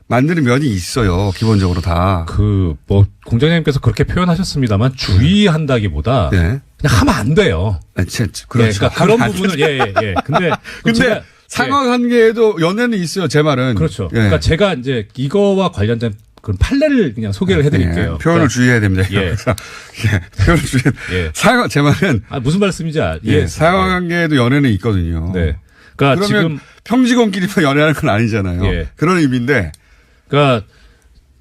만드는 면이 있어요. 기본적으로 다. 뭐 공장장님께서 그렇게 표현하셨습니다만 주의한다기보다 그냥 하면 안 돼요. 그렇죠. 그러니까 그런 부분을 근데 근데 상하 관계에도 연애는 있어요. 제 말은. 그렇죠. 그러니까 제가 이제 이거와 관련된 그런 판례를 그냥 소개를 해드릴게요. 표현을 주의해야 됩니다. 표현을 주의. 제 말은 무슨 말씀인지 상하 관계에도 연애는 있거든요. 네. 그러니까 그러면 지금 평직원끼리만 연애하는 건 아니잖아요. 예. 그런 의미인데. 그러니까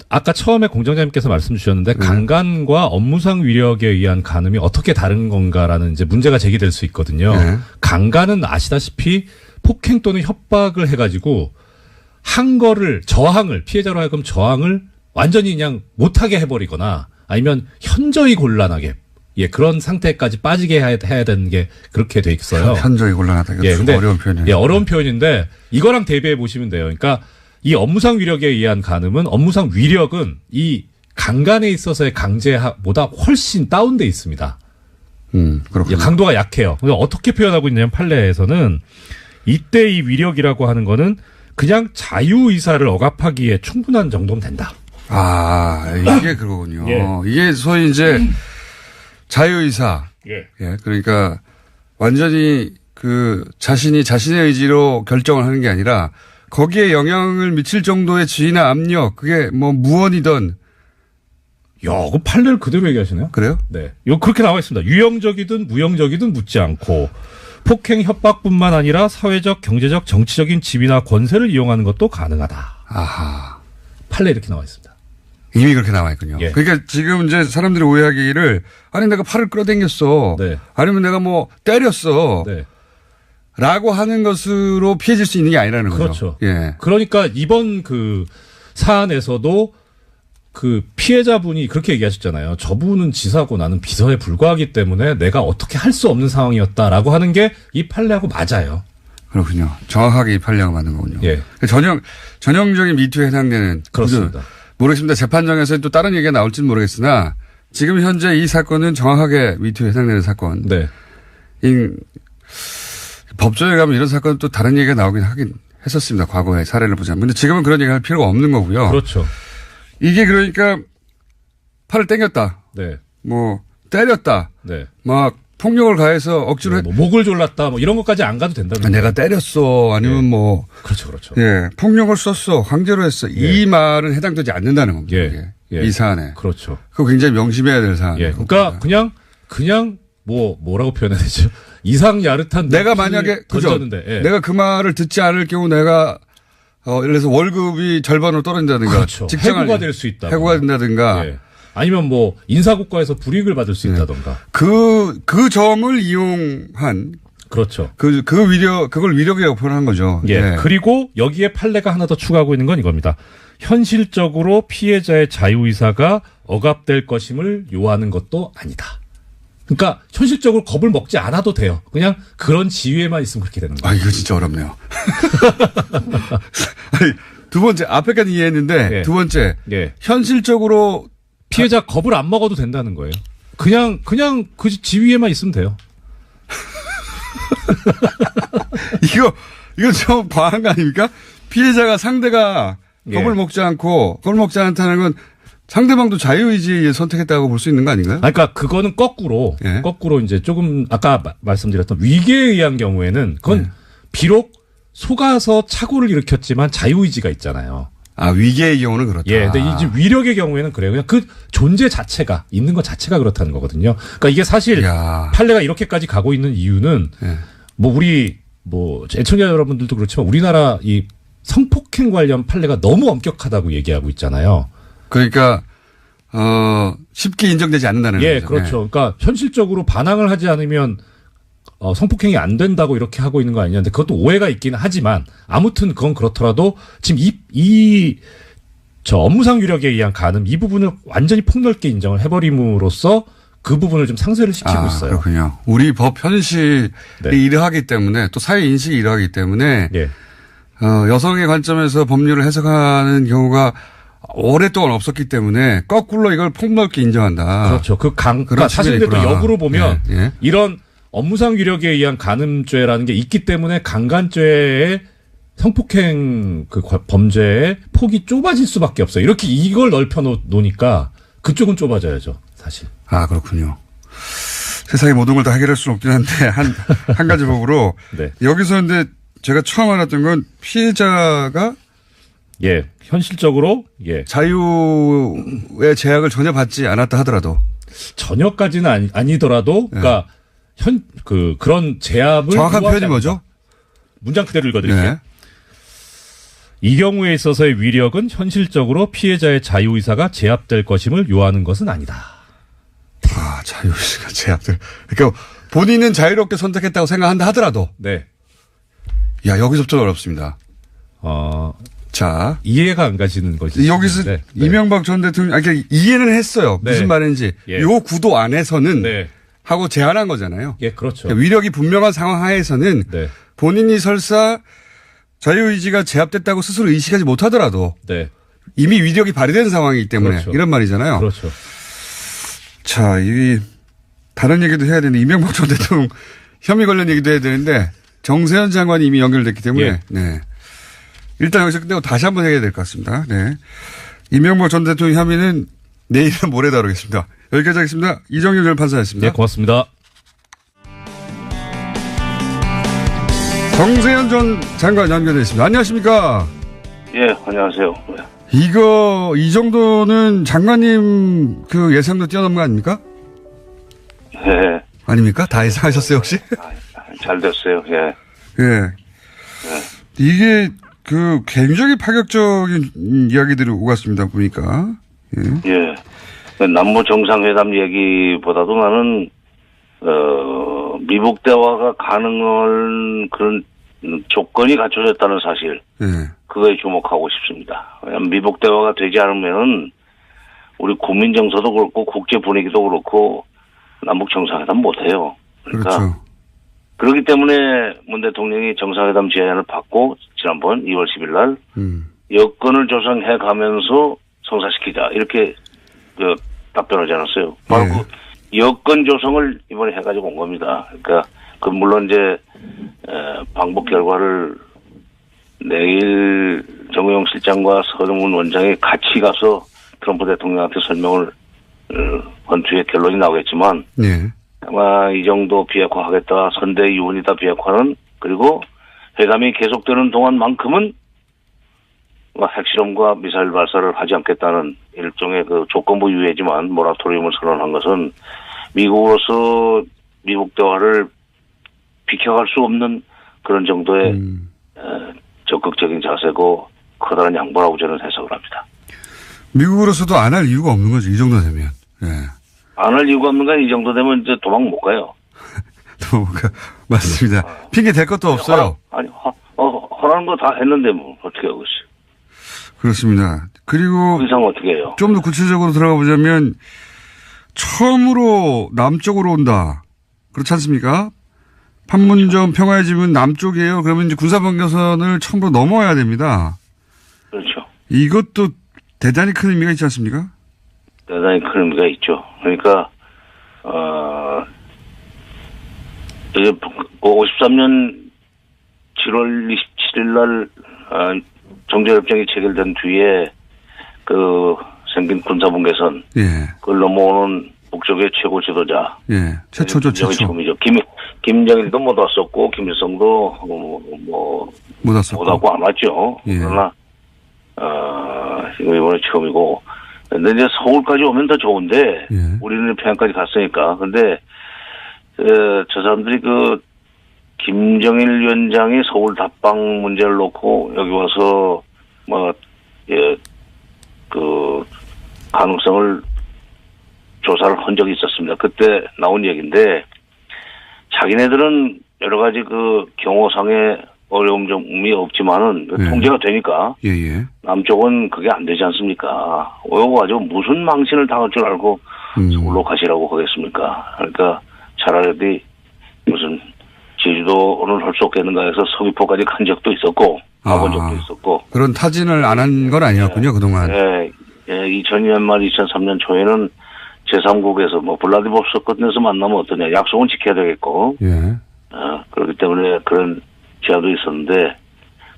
아까 처음에 공장장님께서 말씀 주셨는데 강간과 업무상 위력에 의한 간음이 어떻게 다른 건가라는 이제 문제가 제기될 수 있거든요. 네. 강간은 아시다시피 폭행 또는 협박을 해가지고 한 거를 저항을 피해자로 하여금 저항을 완전히 그냥 못하게 해버리거나 아니면 현저히 곤란하게 그런 상태까지 빠지게 해야 되는 게 그렇게 돼 있어요. 현저히 곤란하다. 이거 좀 근데 어려운 표현이에요. 어려운 표현인데 이거랑 대비해 보시면 돼요. 그러니까 이 업무상 위력에 의한 간음은 업무상 위력은 이 강간에 있어서의 강제보다 훨씬 다운돼 있습니다. 그렇군요. 강도가 약해요. 그래서 어떻게 표현하고 있냐면 판례에서는 이때 이 위력이라고 하는 거는 그냥 자유의사를 억압하기에 충분한 정도면 된다. 아, 이게 그거군요. 예. 이게 소위 이제 자유의사. 예. 그러니까 완전히 자신이 자신의 의지로 결정을 하는 게 아니라 거기에 영향을 미칠 정도의 지위나 압력, 그게 뭐 무언이든. 야, 그 판례를 그대로 얘기하시네요. 그래요? 네. 요 그렇게 나와 있습니다. 유형적이든 무형적이든 묻지 않고 폭행 협박뿐만 아니라 사회적, 경제적, 정치적인 지위나 권세를 이용하는 것도 가능하다. 아하. 판례 이렇게 나와 있습니다. 이미 그렇게 나와 있군요. 예. 그러니까 지금 이제 사람들이 오해하기를 아니 내가 팔을 끌어당겼어. 네. 아니면 내가 뭐 때렸어. 네. 라고 하는 것으로 피해질 수 있는 게 아니라는 거죠. 그렇죠. 예. 그러니까 이번 그 사안에서도 그 피해자분이 그렇게 얘기하셨잖아요. 저분은 지사고 나는 비서에 불과하기 때문에 내가 어떻게 할 수 없는 상황이었다라고 하는 게 이 판례하고 맞아요. 그렇군요. 정확하게 이 판례가 맞는 거군요. 예. 전형적인 미투에 해당되는. 그렇습니다. 모르겠습니다. 재판정에서 또 다른 얘기가 나올지는 모르겠으나 지금 현재 이 사건은 정확하게 미투에 해당되는 사건. 네. 법조에 가면 이런 사건은 또 다른 얘기가 나오긴 하긴 했었습니다. 과거에 사례를 보자면. 근데 지금은 그런 얘기 할 필요가 없는 거고요. 그렇죠. 이게 그러니까 팔을 당겼다. 네. 뭐 때렸다. 네. 막 폭력을 가해서 억지로 뭐 목을 졸랐다. 뭐 이런 것까지 안 가도 된다는 내가 때렸어. 아니면 뭐. 그렇죠. 예. 폭력을 썼어. 강제로 했어. 이 말은 해당되지 않는다는 겁니다. 이게. 이 사안에. 그렇죠. 그거 굉장히 명심해야 될 사안이에요. 그러니까 그냥 뭐라고 표현해야 되죠? 이상 야릇한 내가 만약에 던졌는데 내가 그 말을 듣지 않을 경우 내가 예를 들어서 월급이 절반으로 떨어진다든가 그렇죠. 해고가 될 수 있다. 해고가 된다든가 아니면 뭐 인사고과에서 불이익을 받을 수 있다든가. 그 점을 이용한 그렇죠. 그걸 위력이라고 표현한 거죠. 예. 그리고 여기에 판례가 하나 더 추가하고 있는 건 이겁니다. 현실적으로 피해자의 자유의사가 억압될 것임을 요하는 것도 아니다. 그러니까 현실적으로 겁을 먹지 않아도 돼요. 그냥 그런 지위에만 있으면 그렇게 되는 거예요. 아, 이거 진짜 어렵네요. 아니, 두 번째, 앞에까지 이해했는데, 두 번째, 현실적으로 피해자 겁을 안 먹어도 된다는 거예요. 그냥 그 지위에만 있으면 돼요. 이거 좀 과한 거 아닙니까? 피해자가 상대가 겁을 먹지 않다는 건 상대방도 자유의지에 선택했다고 볼 수 있는 거 아닌가요? 그러니까 그거는 거꾸로 이제 조금 아까 말씀드렸던 위계에 의한 경우에는 그건 비록 속아서 착오를 일으켰지만 자유의지가 있잖아요. 아, 위계의 경우는 그렇다. 근데 이제 위력의 경우에는 그래요. 그냥 그 존재 자체가 있는 것 자체가 그렇다는 거거든요. 그러니까 이게 사실 판례가 이렇게까지 가고 있는 이유는 우리 애청자 여러분들도 그렇지만 우리나라 이 성폭행 관련 판례가 너무 엄격하다고 얘기하고 있잖아요. 그러니까 쉽게 인정되지 않는다는 거죠. 그렇죠. 그러니까 현실적으로 반항을 하지 않으면 성폭행이 안 된다고 이렇게 하고 있는 거 아니냐는데 그것도 오해가 있기는 하지만 아무튼 그건 그렇더라도 지금 저 업무상 위력에 의한 간음 이 부분을 완전히 폭넓게 인정을 해버림으로써 그 부분을 좀 상쇄를 시키고 있어요. 그렇군요. 우리 법 현실이 이러하기 때문에 또 사회 인식이 이러하기 때문에 여성의 관점에서 법률을 해석하는 경우가 오랫동안 없었기 때문에 거꾸로 이걸 폭넓게 인정한다. 그렇죠. 그러니까 사실 또 역으로 보면 이런 업무상 위력에 의한 간음죄라는 게 있기 때문에 강간죄의 성폭행 그 범죄의 폭이 좁아질 수밖에 없어요. 이렇게 이걸 넓혀 놓으니까 그쪽은 좁아져야죠, 사실. 아, 그렇군요. 세상의 모든 걸 다 해결할 수는 없긴 한데 한 가지 법으로 여기서 근데 제가 처음 알았던 건 피해자가 현실적으로 자유의 제약을 전혀 받지 않았다 하더라도 전혀까지는 아니더라도 그러니까 그런 제압을 정확한 표현이 뭐죠? 문장 그대로 읽어드릴게요. 네. 이 경우에 있어서의 위력은 현실적으로 피해자의 자유의사가 제압될 것임을 요하는 것은 아니다. 아, 자유의사가 제압될. 그러니까 본인은 자유롭게 선택했다고 생각한다 하더라도. 네. 야, 여기서부터 어렵습니다. 자. 이해가 안 가시는 것이. 여기서 네. 이명박 전 대통령, 그러니까 이해는 했어요. 네. 무슨 말인지. 예. 요 구도 안에서는 네. 하고 제안한 거잖아요. 예, 그렇죠. 그러니까 위력이 분명한 상황 하에서는 네. 본인이 설사 자유의지가 제압됐다고 스스로 의식하지 못하더라도 네. 이미 위력이 발휘된 상황이기 때문에 그렇죠. 이런 말이잖아요. 그렇죠. 자, 이 다른 얘기도 해야 되는데 이명박 전 대통령 혐의 관련 얘기도 해야 되는데 정세현 장관이 이미 연결됐기 때문에 예. 네. 일단 여기서 끝내고 다시 한번 해야 될 것 같습니다. 네. 이명박 전 대통령 혐의는 내일은 모레 다루겠습니다. 여기까지 하겠습니다. 이정윤 전 판사였습니다. 네, 고맙습니다. 정세현 전 장관 연결되어 있습니다. 안녕하십니까? 예, 안녕하세요. 이 정도는 장관님 그 예상도 뛰어넘은 거 아닙니까? 예, 아닙니까? 다 예상하셨어요, 혹시? 잘 됐어요. 예. 예. 이게 그 굉장히 파격적인 이야기들이 오갔습니다, 보니까. 예. 예. 남북 정상회담 얘기보다도 나는, 미북 대화가 가능한 그런 조건이 갖춰졌다는 사실. 예. 그거에 주목하고 싶습니다. 왜냐하면 미북 대화가 되지 않으면은 우리 국민 정서도 그렇고 국제 분위기도 그렇고 남북 정상회담 못해요. 그러니까 그렇죠. 그렇기 때문에 문 대통령이 정상회담 제안을 받고 지난번 2월 10일 날 여건을 조성해 가면서 성사시키자 이렇게 그 답변하지 않았어요. 바로 네. 그 여건 조성을 이번에 해가지고 온 겁니다. 그러니까 그 물론 이제 방북 결과를 내일 정우영 실장과 서정훈 원장이 같이 가서 트럼프 대통령한테 설명을 한 뒤에 결론이 나오겠지만 네. 아마 이 정도 비핵화하겠다, 선대 유언이다 비핵화는, 그리고 회담이 계속되는 동안만큼은 핵실험과 미사일 발사를 하지 않겠다는 일종의 그 조건부 유예지만 모라토리움을 선언한 것은 미국으로서 미북 대화를 비켜갈 수 없는 그런 정도의 적극적인 자세고 커다란 양보라고 저는 해석을 합니다. 미국으로서도 안 할 이유가 없는 거죠. 이 정도 되면. 예. 안 할 이유가 없는 건 이 정도 되면 이제 도망 못 가요. 맞습니다. 핑계 댈 것도 없어요. 허라는 거 다 했는데 뭐 어떻게 하고 있어요. 그렇습니다. 그리고 그 이상 어떻게 해요. 좀 더 구체적으로 들어가 보자면 처음으로 남쪽으로 온다. 그렇지 않습니까? 판문점 평화의 집은 남쪽이에요. 그러면 이제 군사분계선을 처음으로 넘어야 됩니다. 그렇죠. 이것도 대단히 큰 의미가 있지 않습니까? 대단히 큰 의미가 있죠. 그러니까, 이제 53년 7월 27일 날, 정제협정이 체결된 뒤에 그 생긴 군사분계선, 예. 그걸 넘어오는 북쪽의 최고 지도자. 예. 최초죠, 최초. 처음이죠. 김정일도 못 왔었고, 김일성도 못 왔었고. 못 왔고 안 왔죠. 예. 그러나, 지금 이번에 처음이고, 근데 이제 서울까지 오면 더 좋은데, 예. 우리는 평양까지 갔으니까. 근데, 저 사람들이 김정일 위원장이 서울 답방 문제를 놓고 여기 와서, 가능성을 조사를 한 적이 있었습니다. 그때 나온 얘기인데, 자기네들은 여러 가지 경호상의 어려움 점이 없지만은 네. 통제가 되니까 예. 남쪽은 그게 안 되지 않습니까? 이거 가지고 무슨 망신을 당할 줄 알고 서울로 가시라고 하겠습니까? 그러니까 차라리 무슨 제주도는 할 수 없겠는가 해서 서귀포까지 간 적도 있었고 가본 적도 있었고 그런 타진을 안 한 건 아니었군요. 그동안. 2002년 말 2003년 초에는 제3국에서 블라디보스토크에서 만나면 어떠냐 약속은 지켜야 되겠고 예. 그렇기 때문에 그런 제안도 있었는데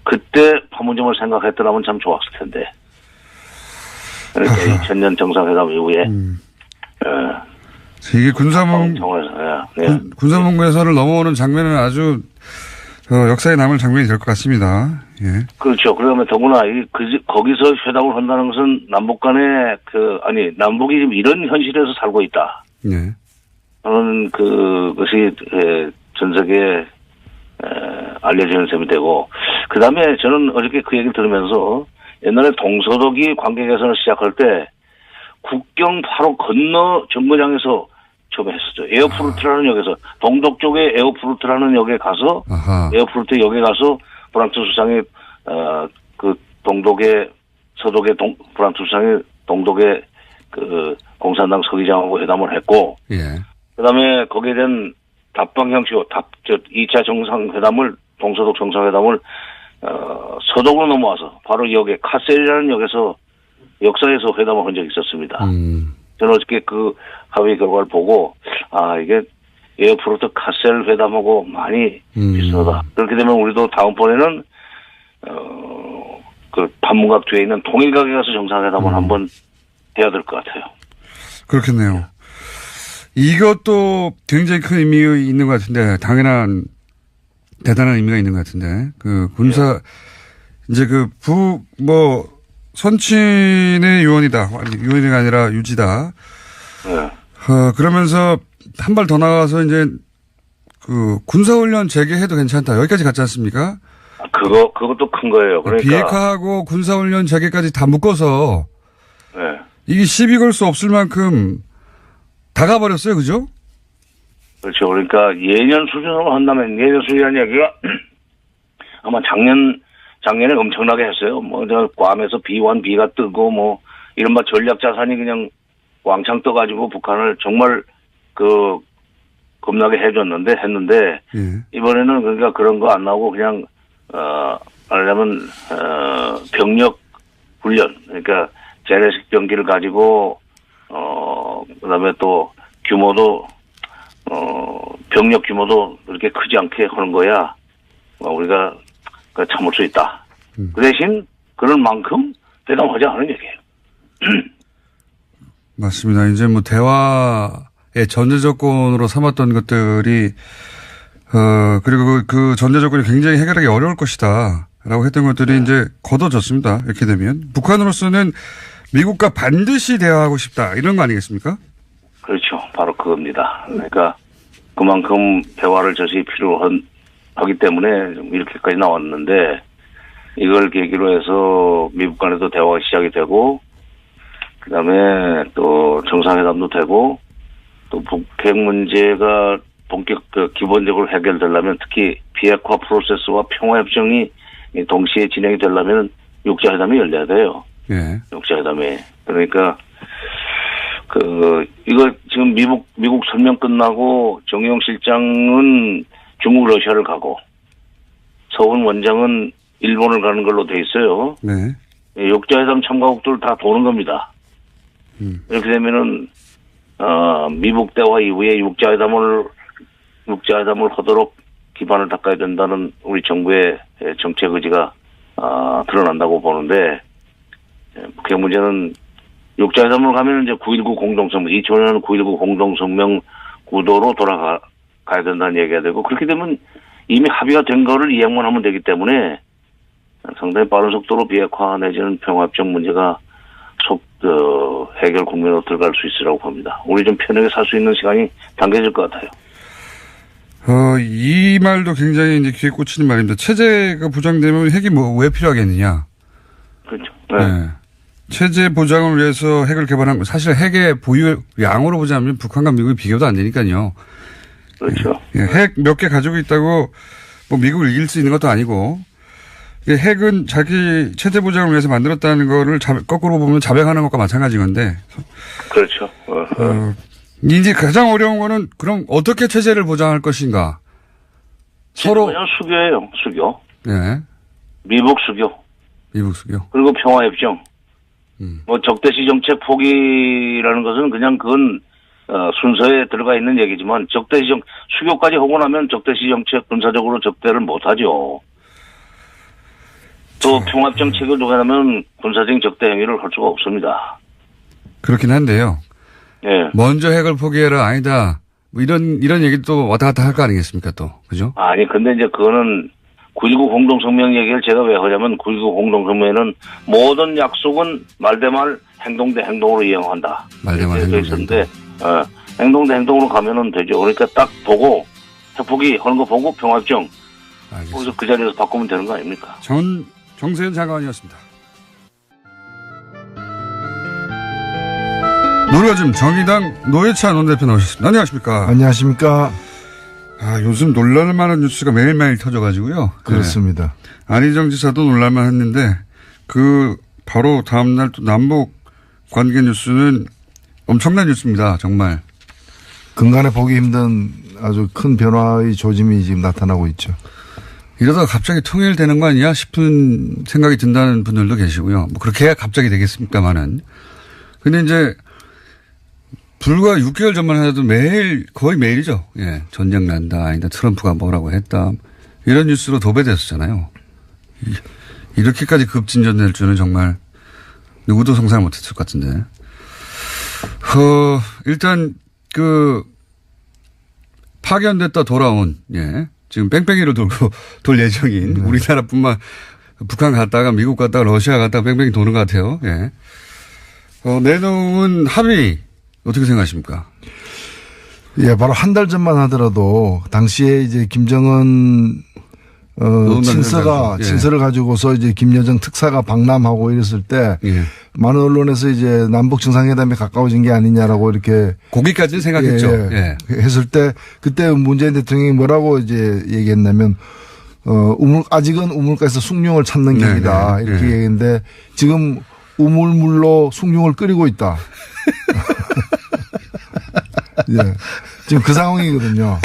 그때 판문점을 생각했더라면 참 좋았을 텐데 그러니까 2000년 정상회담 이후에 이게 군사분계선을 넘어오는 장면은 아주 역사에 남을 장면이 될 것 같습니다. 예. 그렇죠. 그러면 더구나 거기서 회담을 한다는 것은 남북 간에 남북이 지금 이런 현실에서 살고 있다. 예. 저는 그것이 전 세계 알려지는 셈이 되고, 그 다음에 저는 어저께 그 얘기를 들으면서 옛날에 동서독이 관계 개선을 시작할 때 국경 바로 건너 정거장에서 처음에 했었죠. 에어프루트라는 역에서, 동독 쪽에 에어프루트라는 역에 가서, 에어프루트 역에 가서 프랑스 수상이, 그 동독의, 서독의 프랑스 수상이 동독의 그 공산당 서기장하고 회담을 했고, 예. 그 다음에 거기에 대한 답방 형식으로 2차 정상회담을, 동서독 정상회담을, 서독으로 넘어와서 바로 역에 카셀이라는 역에서 역사에서 회담을 한 적이 있었습니다. 저는 어저께 그 합의 결과를 보고, 이게 에어프로트 카셀 회담하고 많이 비슷하다. 그렇게 되면 우리도 다음번에는, 그 판문각 뒤에 있는 통일각에 가서 정상회담을 한번 해야 될 것 같아요. 그렇겠네요. 이것도 굉장히 큰 의미 있는 것 같은데, 대단한 의미가 있는 것 같은데, 그 군사, 이제 그 선친의 유언이다. 유언이 아니라 유지다. 네. 그러면서 한 발 더 나가서 이제 그 군사훈련 재개해도 괜찮다. 여기까지 갔지 않습니까? 그것도 큰 거예요. 그러니까. 비핵화하고 군사훈련 재개까지 다 묶어서. 네. 이게 시비 걸 수 없을 만큼 다 가버렸어요. 그죠? 그렇죠. 그러니까 예년 수준으로 한다면, 예년 수준이라는 얘기가 아마 작년에 엄청나게 했어요. 괌에서 B1, B가 뜨고 이른바 전략 자산이 그냥 왕창 떠가지고 북한을 정말 겁나게 했는데, 예. 이번에는 그러니까 그런 거 안 나오고 그냥, 말하자면, 병력 훈련, 그러니까 재래식 병기를 가지고, 그 다음에 또 규모도, 병력 규모도 그렇게 크지 않게 하는 거야. 우리가 참을 수 있다. 그 대신 그런 만큼 대담하지 않은 얘기예요. 맞습니다. 이제 대화의 전제 조건으로 삼았던 것들이, 그리고 그 전제 조건이 굉장히 해결하기 어려울 것이다. 라고 했던 것들이 이제 걷어졌습니다. 이렇게 되면. 북한으로서는 미국과 반드시 대화하고 싶다. 이런 거 아니겠습니까? 그렇죠. 바로 그겁니다. 그러니까 그만큼 대화를 저시 필요하기 때문에 이렇게까지 나왔는데, 이걸 계기로 해서 미국 간에도 대화가 시작이 되고, 그 다음에 또 정상회담도 되고, 또 북핵 문제가 기본적으로 해결되려면, 특히 비핵화 프로세스와 평화협정이 동시에 진행이 되려면 육자회담이 열려야 돼요. 예. 육자회담이. 그러니까 이거 지금 미국 설명 끝나고 정의용 실장은 중국 러시아를 가고, 서훈 원장은 일본을 가는 걸로 돼 있어요. 네. 육자회담 참가국들 다 도는 겁니다. 이렇게 되면은, 미국 대화 이후에 육자회담을 하도록 기반을 닦아야 된다는 우리 정부의 정책 의지가, 드러난다고 보는데, 그 문제는 육자회담을 가면 이제 9.19 공동성명, 2005년 9.19 공동성명 구도로 돌아가야 된다는 얘기가 되고, 그렇게 되면 이미 합의가 된 거를 이행만 하면 되기 때문에 상당히 빠른 속도로 비핵화 내지는 평화협정 문제가 해결 국면으로 들어갈 수 있으라고 봅니다. 우리 좀 편하게 살 수 있는 시간이 당겨질 것 같아요. 이 말도 굉장히 이제 귀에 꽂히는 말입니다. 체제가 보장되면 핵이 왜 필요하겠느냐. 그렇죠. 네. 네. 체제 보장을 위해서 핵을 개발한 거, 사실 핵의 보유 양으로 보자면 북한과 미국이 비교도 안 되니까요. 그렇죠. 핵 몇 개 가지고 있다고 미국을 이길 수 있는 것도 아니고, 핵은 자기 체제 보장을 위해서 만들었다는 거를 거꾸로 보면 자백하는 것과 마찬가지 건데. 그렇죠. 이제 가장 어려운 거는 그럼 어떻게 체제를 보장할 것인가. 서로. 그냥 수교예요. 수교. 네. 미국 수교. 그리고 평화협정. 적대시 정책 포기라는 것은 그냥 그건 순서에 들어가 있는 얘기지만, 수교까지 하고 나면 적대시 정책 군사적으로 적대를 못하죠. 또 평화협정 체결 도가면 군사적인 적대 행위를 할 수가 없습니다. 그렇긴 한데요. 예. 먼저 핵을 포기해라, 아니다. 이런 얘기도 또 왔다 갔다 할 거 아니겠습니까, 또. 그죠? 아니, 근데 이제 그거는 9.19 공동성명 얘기를 제가 왜 하냐면, 9.19 공동성명에는 모든 약속은 말 대 말, 행동 대 행동으로 이행한다. 말 대 말, 행동 대 있었는데, 행동 대 행동으로 가면은 되죠. 그러니까 딱 보고, 핵포기 하는 거 보고 평화협정, 알겠습니다. 거기서 그 자리에서 바꾸면 되는 거 아닙니까? 정세현 장관이었습니다. 노려즘 정의당 노회찬 원내대표 나오셨습니다. 안녕하십니까? 안녕하십니까? 요즘 놀랄만한 뉴스가 매일매일 터져가지고요. 그렇습니다. 네. 안희정 지사도 놀랄만 했는데 바로 다음날 또 남북 관계 뉴스는 엄청난 뉴스입니다. 정말. 근간에 보기 힘든 아주 큰 변화의 조짐이 지금 나타나고 있죠. 이러다가 갑자기 통일되는 거 아니야 싶은 생각이 든다는 분들도 계시고요. 뭐 그렇게 해야 갑자기 되겠습니까마는. 근데 이제 불과 6개월 전만 해도 거의 매일이죠. 예. 전쟁 난다. 아니다. 트럼프가 뭐라고 했다. 이런 뉴스로 도배됐었잖아요. 이렇게까지 급진전될 줄은 정말 누구도 상상을 못했을 것 같은데. 일단 파견됐다 돌아온, 예. 지금 뺑뺑이로 돌 예정인 우리나라뿐만 북한 갔다가 미국 갔다가 러시아 갔다가 뺑뺑이 도는 것 같아요. 예. 내놓은 합의 어떻게 생각하십니까? 예, 바로 한 달 전만 하더라도 당시에 이제 김정은 친서를 가지고서 이제 김여정 특사가 방남하고 이랬을 때 예. 많은 언론에서 이제 남북 정상회담에 가까워진 게 아니냐라고 이렇게 거기까지는 생각했죠. 예. 했을 때 그때 문재인 대통령이 뭐라고 이제 얘기했냐면 아직은 우물가에서 숭늉을 찾는 길이다 이렇게 얘기했는데 지금 우물물로 숭늉을 끓이고 있다. 예. 지금 그 상황이거든요.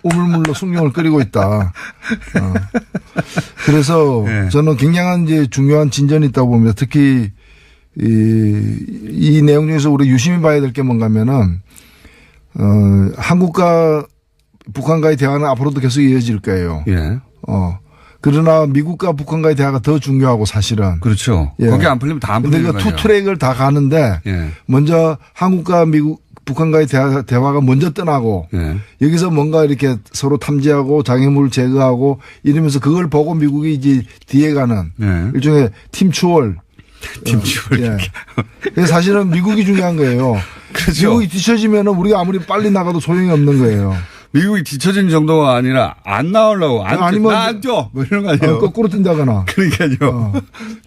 우물물로 숭늉을 끓이고 있다. 그래서 네. 저는 굉장한 이제 중요한 진전이 있다고 봅니다. 특히 이 내용 중에서 우리 유심히 봐야 될 게 뭔가면은 한국과 북한과의 대화는 앞으로도 계속 이어질 거예요. 예. 그러나 미국과 북한과의 대화가 더 중요하고 사실은. 그렇죠. 예. 거기 안 풀리면 다 안 풀리는 근데 거예요. 투 트랙을 다 가는데 예. 먼저 한국과 북한과의 대화가 먼저 떠나고 예. 여기서 뭔가 이렇게 서로 탐지하고 장애물 제거하고 이러면서 그걸 보고 미국이 이제 뒤에 가는 예. 일종의 팀추월. 팀추월. 그래서 사실은 미국이 중요한 거예요. 그렇죠. 미국이 뒤처지면 우리가 아무리 빨리 나가도 소용이 없는 거예요. 미국이 뒤처진 정도가 아니라 안 나오려고 아니면 나안 뛰어 뭐 이런 거 아니에요. 거꾸로 뛴다거나. 그러니까요.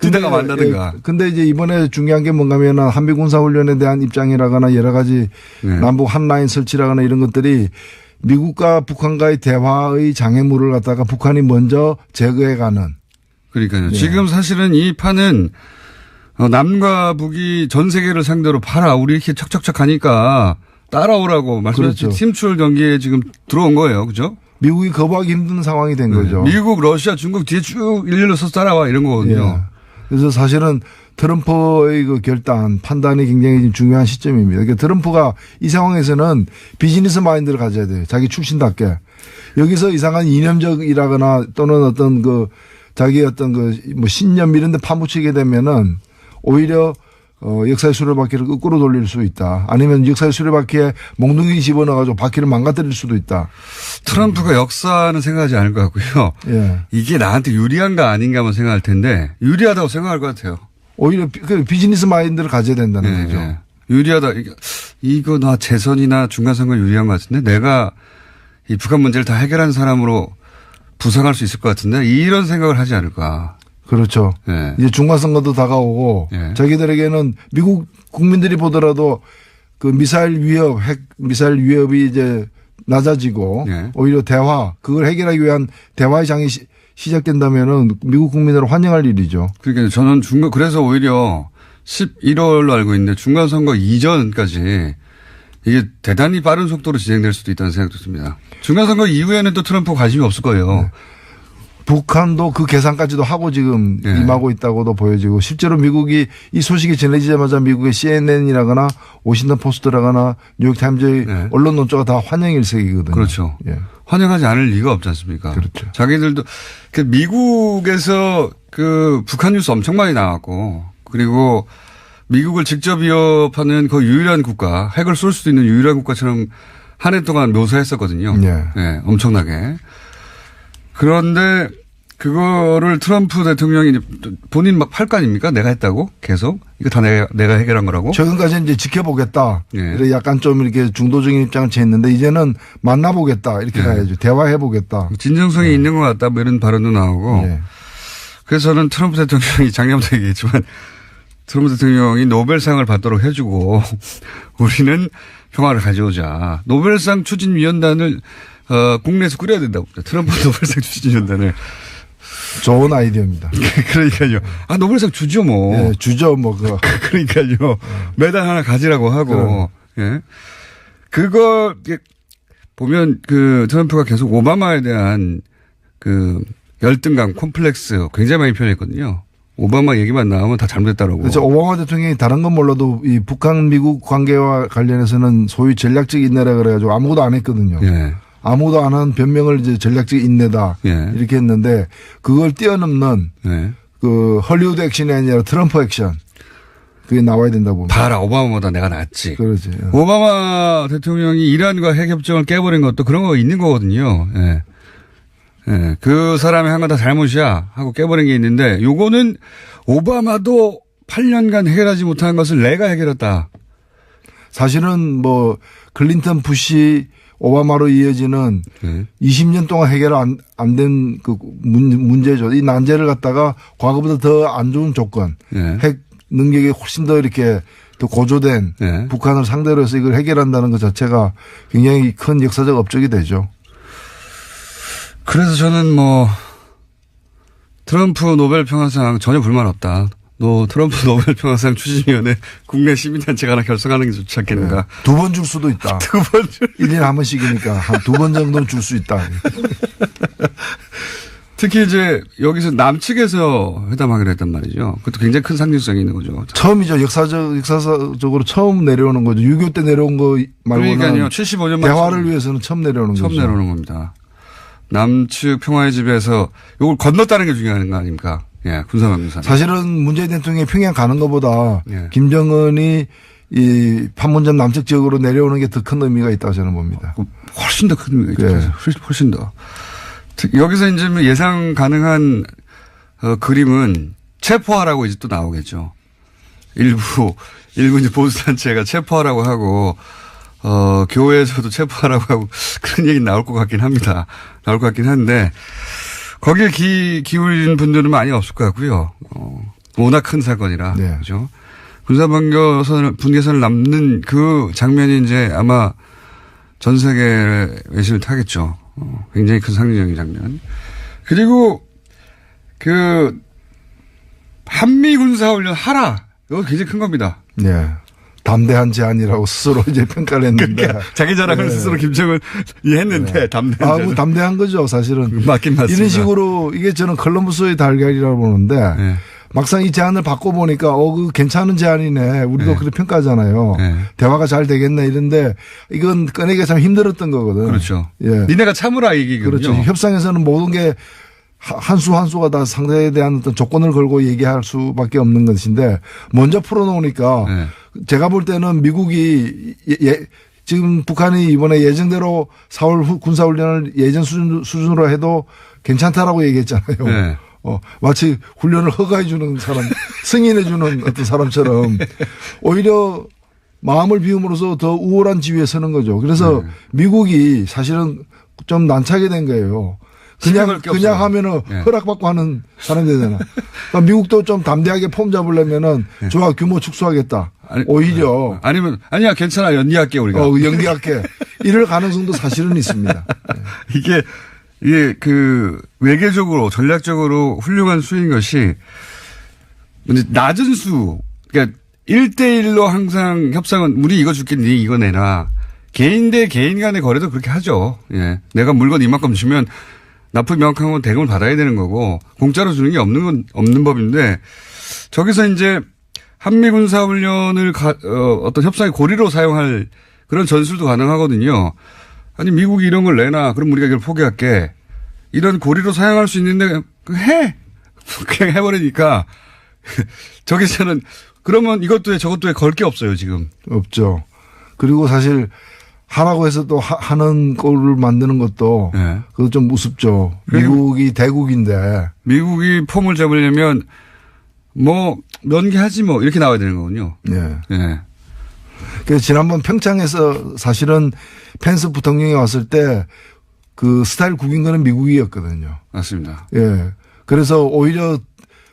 뛰다가 만나든가. 근데 이제 이번에 중요한 게 뭔가면 한미 군사훈련에 대한 입장이라거나 여러 가지 남북 한라인 설치라거나 이런 것들이 미국과 북한과의 대화의 장애물을 갖다가 북한이 먼저 제거해가는. 그러니까요. 지금 사실은 이 판은 남과 북이 전 세계를 상대로 봐라. 우리 이렇게 척척척 하니까 따라오라고 말씀하셨죠. 그렇죠. 팀추월 경기에 지금 들어온 거예요. 그죠? 미국이 거부하기 힘든 상황이 된 거죠. 미국, 러시아, 중국 뒤에 쭉 일렬로 서서 따라와 이런 거거든요. 예. 그래서 사실은 트럼프의 그 판단이 굉장히 지금 중요한 시점입니다. 그러니까 트럼프가 이 상황에서는 비즈니스 마인드를 가져야 돼요. 자기 출신답게. 여기서 이상한 이념적이라거나 또는 어떤 자기 어떤 뭐 신념 이런 데 파묻히게 되면은 오히려 역사의 수레바퀴를 거꾸로 돌릴 수 있다. 아니면 역사의 수레바퀴에 몽둥이 집어넣어가지고 바퀴를 망가뜨릴 수도 있다. 트럼프가 역사는 생각하지 않을 것 같고요. 예. 이게 나한테 유리한가 아닌가만 생각할 텐데 유리하다고 생각할 것 같아요. 오히려 비즈니스 마인드를 가져야 된다는 거죠. 예. 유리하다. 이거 나 재선이나 중간선거 유리한 것 같은데 내가 이 북한 문제를 다 해결한 사람으로 부상할 수 있을 것 같은데 이런 생각을 하지 않을까. 그렇죠. 예. 이제 중간선거도 다가오고 예. 자기들에게는 미국 국민들이 보더라도 그 미사일 위협이 이제 낮아지고 예. 오히려 그걸 해결하기 위한 대화의 장이 시작된다면은 미국 국민들은 환영할 일이죠. 그러니까 저는 그래서 오히려 11월로 알고 있는데 중간선거 이전까지 이게 대단히 빠른 속도로 진행될 수도 있다는 생각도 듭니다. 중간선거 이후에는 또 트럼프 관심이 없을 거예요. 네. 북한도 그 계산까지도 하고 지금 임하고 있다고도 보여지고 실제로 미국이 이 소식이 전해지자마자 미국의 CNN이라거나 워싱턴 포스트라거나 뉴욕타임즈의 언론 논조가 다 환영 일색이거든요. 그렇죠. 예. 환영하지 않을 리가 없지 않습니까? 그렇죠. 자기들도 미국에서 북한 뉴스 엄청 많이 나왔고 그리고 미국을 직접 위협하는 그 유일한 국가, 핵을 쏠 수도 있는 유일한 국가처럼 한 해 동안 묘사했었거든요. 예. 네, 엄청나게. 그런데 그거를 트럼프 대통령이 본인 막 팔 거 아닙니까? 내가 했다고? 계속? 이거 다 내가 해결한 거라고? 최근까지 이제 지켜보겠다. 예. 그래 약간 좀 이렇게 중도적인 입장을 취했는데 이제는 만나보겠다. 이렇게 예. 가야죠. 대화해보겠다. 진정성이 있는 것 같다. 뭐 이런 발언도 나오고. 예. 그래서 저는 트럼프 대통령이 작년부터 얘기했지만 트럼프 대통령이 노벨상을 받도록 해주고 우리는 평화를 가져오자. 노벨상 추진위원단을 국내에서 꾸려야 된다고. 트럼프 노벨상 추진위원단을. 좋은 아이디어입니다. 그러니까요. 아, 노벨상 주죠, 뭐. 예, 주죠, 뭐, 그거. 그러니까요. 메달 하나 가지라고 하고. 예. 그거, 보면 트럼프가 계속 오바마에 대한 열등감, 콤플렉스 굉장히 많이 표현했거든요. 오바마 얘기만 나오면 다 잘못했다라고. 그래서 오바마 대통령이 다른 건 몰라도 이 북한 미국 관계와 관련해서는 소위 전략적 인내라 그래가지고 아무것도 안 했거든요. 예. 아무도 안 한 변명을 이제 전략적 인내다. 예. 이렇게 했는데 그걸 뛰어넘는 예. 헐리우드 액션이 아니라 트럼프 액션. 그게 나와야 된다고 봅니다. 봐라, 오바마보다 내가 낫지. 그렇지. 오바마 대통령이 이란과 핵협정을 깨버린 것도 그런 거 있는 거거든요. 예. 예. 그 사람이 한 건 다 잘못이야 하고 깨버린 게 있는데 요거는 오바마도 8년간 해결하지 못한 것을 내가 해결했다. 사실은 뭐 클린턴 부시 오바마로 이어지는 20년 동안 해결 안 된 그 문제죠. 이 난제를 갖다가 과거보다 더 안 좋은 조건, 예. 핵 능력이 훨씬 더 이렇게 더 고조된 예. 북한을 상대로 해서 이걸 해결한다는 것 자체가 굉장히 큰 역사적 업적이 되죠. 그래서 저는 트럼프 노벨 평화상 전혀 불만 없다. 트럼프 노벨 평화상 추진위원회 국내 시민단체가 하나 결성하는 게 좋지 않겠는가. 네. 2번 줄 수도 있다. 2번 줄. 1년에 한 번씩이니까 한 2번 정도는 줄 수 있다. 특히 이제 여기서 남측에서 회담하기로 했단 말이죠. 그것도 굉장히 큰 상징성이 있는 거죠. 처음이죠. 역사적으로 처음 내려오는 거죠. 6.25 때 내려온 거 말고는. 그러니까요. 75년 대화를 위해서는 처음 내려오는 거죠. 처음 내려오는 겁니다. 남측 평화의 집에서 이걸 건넜다는 게 중요한 거 아닙니까? 예, 군사방위산. 사실은 문재인 대통령이 평양 가는 것보다 예. 김정은이 이 판문점 남측 지역으로 내려오는 게 더 큰 의미가 있다고 저는 봅니다. 훨씬 더 큰 의미가 있죠. 네. 훨씬 더. 여기서 이제 예상 가능한 그림은 체포하라고 이제 또 나오겠죠. 일부 이제 보수단체가 체포하라고 하고 교회에서도 체포하라고 하고 그런 얘기 나올 것 같긴 합니다. 나올 것 같긴 한데 거기에 기울인 분들은 많이 없을 것 같고요. 워낙 큰 사건이라. 네. 그죠. 분계선을 남는 그 장면이 이제 아마 전 세계 외신을 타겠죠. 굉장히 큰 상징적인 장면. 그리고 한미 군사훈련 하라. 이거 굉장히 큰 겁니다. 네. 담대한 제안이라고 스스로 이제 평가를 했는데. 그러니까 자기 자랑을 네. 스스로 김정은이 했는데 담대한 제안. 담대한 거죠, 사실은. 맞긴 맞습니다. 이런 식으로 이게 저는 컬럼버스의 달걀이라고 보는데 네. 막상 이 제안을 바꿔보니까 그 괜찮은 제안이네. 우리도 네. 그렇게 평가하잖아요. 네. 대화가 잘 되겠네 이런데 이건 꺼내기가 참 힘들었던 거거든. 그렇죠. 예. 니네가 참으라 얘기거든요. 그렇죠. 협상에서는 모든 게 한 수가 다 상대에 대한 어떤 조건을 걸고 얘기할 수밖에 없는 것인데 먼저 풀어놓으니까 네. 제가 볼 때는 미국이 지금 북한이 이번에 예정대로 4월 군사훈련을 예전 수준으로 해도 괜찮다라고 얘기했잖아요. 네. 마치 훈련을 허가해 주는 사람, 승인해 주는 어떤 사람처럼 오히려 마음을 비움으로써 더 우월한 지위에 서는 거죠. 그래서 미국이 사실은 좀 난처하게 된 거예요. 그냥 하면은 네. 허락받고 하는 사람이 되잖아. 그러니까 미국도 좀 담대하게 폼 잡으려면은 좋아, 규모 축소하겠다. 오히려. 아니야, 괜찮아. 연기할게, 우리가. 연기할게. 이럴 가능성도 사실은 있습니다. 이게 외교적으로, 전략적으로 훌륭한 수인 것이 낮은 수, 그러니까 1대1로 항상 협상은 우리 이거 줄게, 니 이거 내놔. 개인 대 개인 간의 거래도 그렇게 하죠. 예. 내가 물건 이만큼 주면 납품 명확한 건 대금을 받아야 되는 거고 공짜로 주는 게 없는 법인데 저기서 이제 한미 군사 훈련을 어떤 협상의 고리로 사용할 그런 전술도 가능하거든요. 아니 미국이 이런 걸 내놔. 그럼 우리가 이걸 포기할게. 이런 고리로 사용할 수 있는데 해. 그냥 해버리니까 저기서는 그러면 이것도 해 저것도 해 걸 게 없어요 지금. 없죠. 그리고 사실 하라고 해서 또 하는 꼴을 만드는 것도 네. 그거 좀 우습죠. 미국이 대국인데. 미국이 폼을 잡으려면 뭐 면기하지 뭐 이렇게 나와야 되는 거군요. 예. 예. 그래서 지난번 평창에서 사실은 펜스 부통령이 왔을 때 그 스타일 국인 거는 미국이었거든요. 맞습니다. 예. 그래서 오히려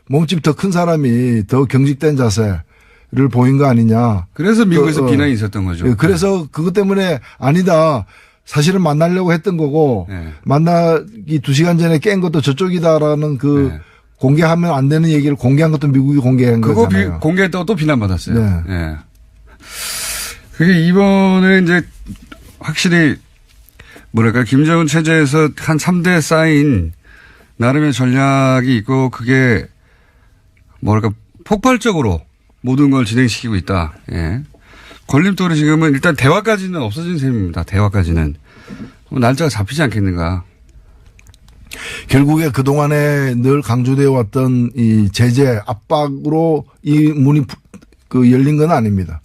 몸집 더 큰 사람이 더 경직된 자세를 보인 거 아니냐. 그래서 미국에서 비난이 있었던 거죠. 예. 그래서 그것 때문에 아니다. 사실은 만나려고 했던 거고 네. 만나기 2시간 전에 깬 것도 저쪽이다라는 그 네. 공개하면 안 되는 얘기를 공개한 것도 미국이 공개한 그거 거잖아요. 공개했다고 또 비난받았어요. 네. 예. 그게 이번에 이제 확실히 뭐랄까 김정은 체제에서 한 3대 쌓인 나름의 전략이 있고 그게 뭐랄까 폭발적으로 모든 걸 진행시키고 있다. 예. 걸림돌이 지금은 일단 대화까지는 없어진 셈입니다. 대화까지는. 날짜가 잡히지 않겠는가. 결국에 그동안에 늘 강조되어 왔던 이 제재 압박으로 이 문이 그 열린 건 아닙니다.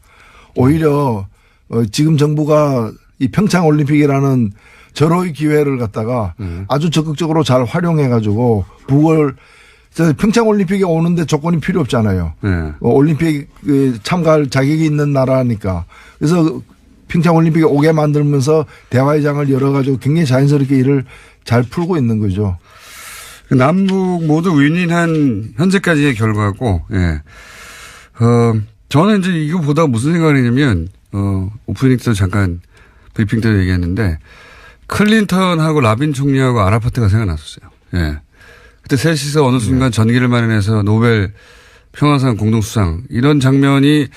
오히려 지금 정부가 이 평창 올림픽이라는 절호의 기회를 갖다가 아주 적극적으로 잘 활용해 가지고 북을 평창 올림픽에 오는데 조건이 필요 없잖아요. 네. 올림픽 참가할 자격이 있는 나라니까. 그래서 평창 올림픽에 오게 만들면서 대화의 장을 열어가지고 굉장히 자연스럽게 일을 잘 풀고 있는 거죠. 남북 모두 윈윈한 현재까지의 결과고, 예. 저는 이제 이거 보다가 무슨 생각을 했냐면, 오프닝 때도 잠깐 브리핑 때도 얘기했는데, 클린턴하고 라빈 총리하고 아라파트가 생각났었어요. 예. 그때 셋이서 어느 순간 전기를 마련해서 노벨 평화상 공동수상, 이런 장면이